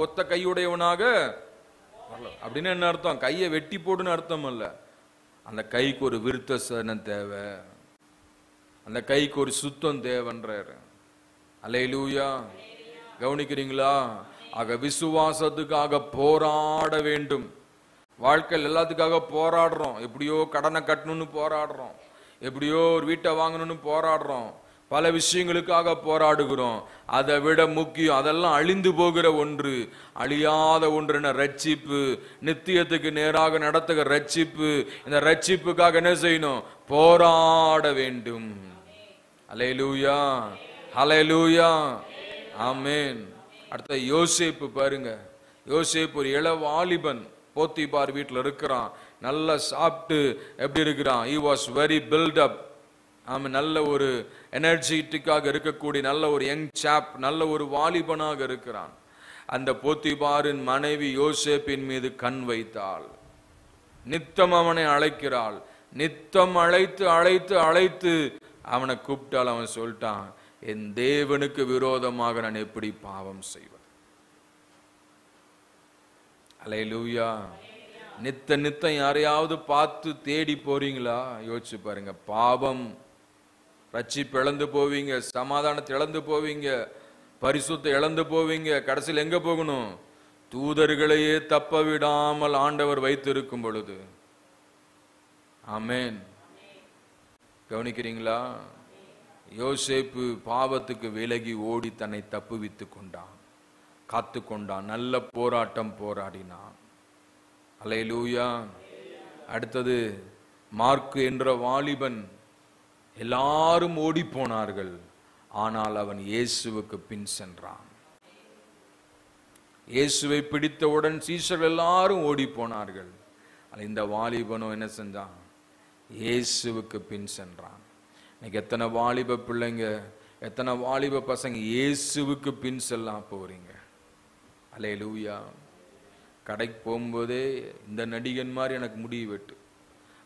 ஒத்த கையுடையவனாக அப்படின்னு என்ன அர்த்தம்? கையை வெட்டி போடுன்னு அர்த்தம் அல்ல. அந்த கைக்கு ஒரு விருத்தசனம் தேவை, அந்த கைக்கு ஒரு சுத்தம் தேவன்றாரு. அல்லேலூயா. கவனிக்கிறீங்களா? ஆக விசுவாசத்துக்காக போராட வேண்டும். வாழ்க்கையில் எல்லாத்துக்காக போராடுறோம். எப்படியோ கடனை கட்டணும்னு போராடுறோம், எப்படியோ ஒரு வீட்டை வாங்கணும்னு போராடுறோம், பல விஷயங்களுக்காக போராடுகிறோம். அதை விட முக்கியம், அதெல்லாம் அழிந்து போகிற ஒன்று, அழியாத ஒன்று ரட்சிப்பு. நித்தியத்துக்கு நேராக நடத்துகிற ரட்சிப்பு. இந்த ரட்சிப்புக்காக என்ன செய்யணும்? போராட வேண்டும். அல்லேலூயா, அல்லேலூயா, ஆமென். அடுத்த யோசேப்பு பாருங்க. யோசேப்பு ஒரு இளவாலிபன், போத்திபார் வீட்டில் இருக்கிறான். நல்லா சாப்பிட்டு எப்படி இருக்கிறான்? he was very built up. ஆமாம், நல்ல ஒரு எனர்ஜெட்டிக்காக இருக்கக்கூடிய நல்ல ஒரு யங் சாப், நல்ல ஒரு வாலிபனாக இருக்கிறான். அந்த போத்திபாரின் மனைவி யோசேப்பின் மீது கண் வைத்தாள். நித்தம் அவனை அழைக்கிறாள். நித்தம் அழைத்து அழைத்து அழைத்து அவனை கூப்பிட்டால் அவன் சொல்லிட்டான், என் தேவனுக்கு விரோதமாக நான் எப்படி பாவம் செய்வேன்? அல்லேலூயா. நித்தம் யாரையாவது பார்த்து தேடி போறீங்களா? யோசிச்சு பாருங்க. பாவம், ரட்சிப்பு இழந்து போவீங்க, சமாதானத்தை இழந்து போவீங்க, பரிசுத்தை இழந்து போவீங்க. கடைசியில் எங்க போகணும்? தூதர்களையே தப்ப விடாமல் ஆண்டவர் வைத்திருக்கும் பொழுது. ஆமென். கவனிக்கிறீங்களா? யோசேப்பு பாவத்துக்கு விலகி ஓடி தன்னை தப்புவித்து கொண்டான், காத்து கொண்டான், நல்ல போராட்டம் போராடினான். அல்லேலூயா. அடுத்தது மார்க்கு என்ற வாலிபன். எல்லாரும் ஓடி போனார்கள், ஆனால் அவன் இயேசுவுக்கு பின் சென்றான். இயேசுவை பிடித்தவுடன் சீஷர்கள் எல்லாரும் ஓடி போனார்கள். இந்த வாலிபனும் என்ன செஞ்சான்? இயேசுவுக்கு பின் சென்றான். இன்னைக்கு எத்தனை வாலிப பிள்ளைங்க, எத்தனை வாலிப பசங்க இயேசுவுக்கு பின் செல்லாம் போறீங்க. அல்லேலூயா. கடைக்கு போகும்போதே இந்த நடிகன் மாதிரி எனக்கு முடிய வெட்டு,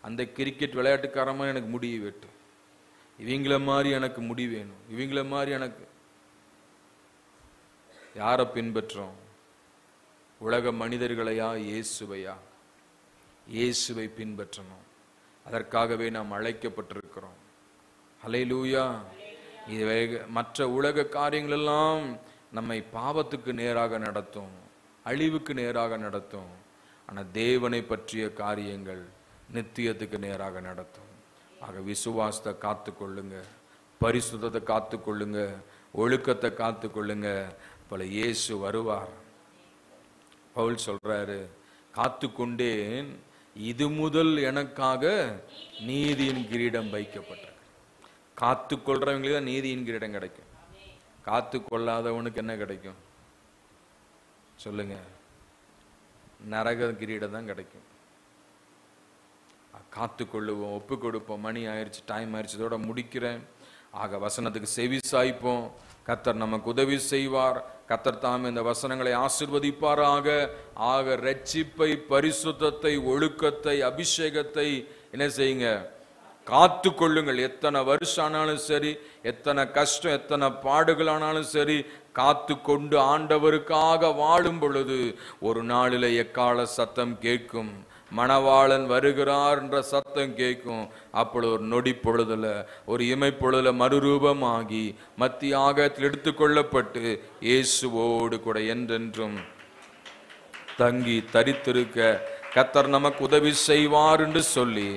அந்த கிரிக்கெட் விளையாட்டுக்காரன் மாதிரி எனக்கு முடிய வெட்டு, இவங்கள மாதிரி எனக்கு முடி வேணும், இவங்கள மாதிரி எனக்கு. யாரை பின்பற்றோம்? உலக மனிதர்களையா, இயேசுவையா? இயேசுவை பின்பற்றணும். அதற்காகவே நாம் அழைக்கப்பட்டிருக்கிறோம். அல்லேலூயா. இது மற்ற உலக காரியங்கள் எல்லாம் நம்மை பாவத்துக்கு நேராக நடத்தும், அழிவுக்கு நேராக நடத்தும். ஆனால் தேவனை பற்றிய காரியங்கள் நித்தியத்துக்கு நேராக நடத்தும். ஆக விசுவாசத்தை காத்து கொள்ளுங்க, பரிசுத்தத்தை காத்து கொள்ளுங்க, ஒழுக்கத்தை காத்து கொள்ளுங்க. போல இயேசு வருவார். பவுல் சொல்றாரு, காத்து கொண்டேன், இது முதல் எனக்காக நீதியின் கிரீடம் வைக்கப்பட்டிருக்கு. காத்து கொள்றவங்களுக்கு தான் நீதியின் கிரீடம் கிடைக்கும். காத்து கொள்ளாதவனுக்கு என்ன கிடைக்கும் சொல்லுங்க? நரக கிரீடம் தான் கிடைக்கும். காத்து கொள்ளுவோம், ஒப்பு கொடுப்போம். மணி ஆயிடுச்சு, டைம் ஆயிடுச்சு, இதோட முடிக்கிறேன். ஆக வசனத்துக்கு செவி சாய்ப்போம். கர்த்தர் நமக்கு உதவி செய்வார். கர்த்தர் தாம் இந்த வசனங்களை ஆசீர்வதிப்பாராக. ஆக ரட்சிப்பை, பரிசுத்தத்தை, ஒழுக்கத்தை, அபிஷேகத்தை என்ன செய்யுங்க? காத்து கொள்ளுங்கள். எத்தனை வருஷம் ஆனாலும் சரி, எத்தனை கஷ்டம், எத்தனை பாடுகள் ஆனாலும் சரி, காத்து கொண்டு ஆண்டவருக்காக வாழும் பொழுது ஒரு நாளில் எக்கால சத்தம் கேட்கும், மணவாளன் வருகிறார் என்ற சத்தம் கேட்கும். அப்பொழுது ஒரு நொடி பொழுதுல, ஒரு இமை பொழுதுல மறுரூபமாகி மத்திய ஆகாயத்தில் எடுத்துக்கொள்ளப்பட்டு இயேசுவோடு கூட என்றென்றும் தங்கி தரித்திருக்க கர்த்தர் நமக்கு உதவி செய்வார் என்று சொல்லி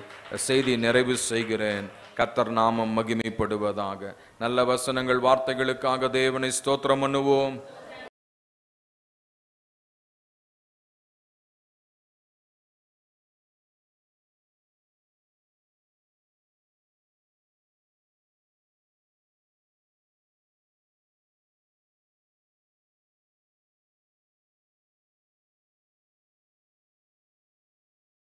செய்தி நிறைவு செய்கிறேன். கர்த்தர் நாமம் மகிமைப்படுவதாக. நல்ல வசனங்கள், வார்த்தைகளுக்காக தேவனை ஸ்தோத்திரம் பண்ணுவோம்.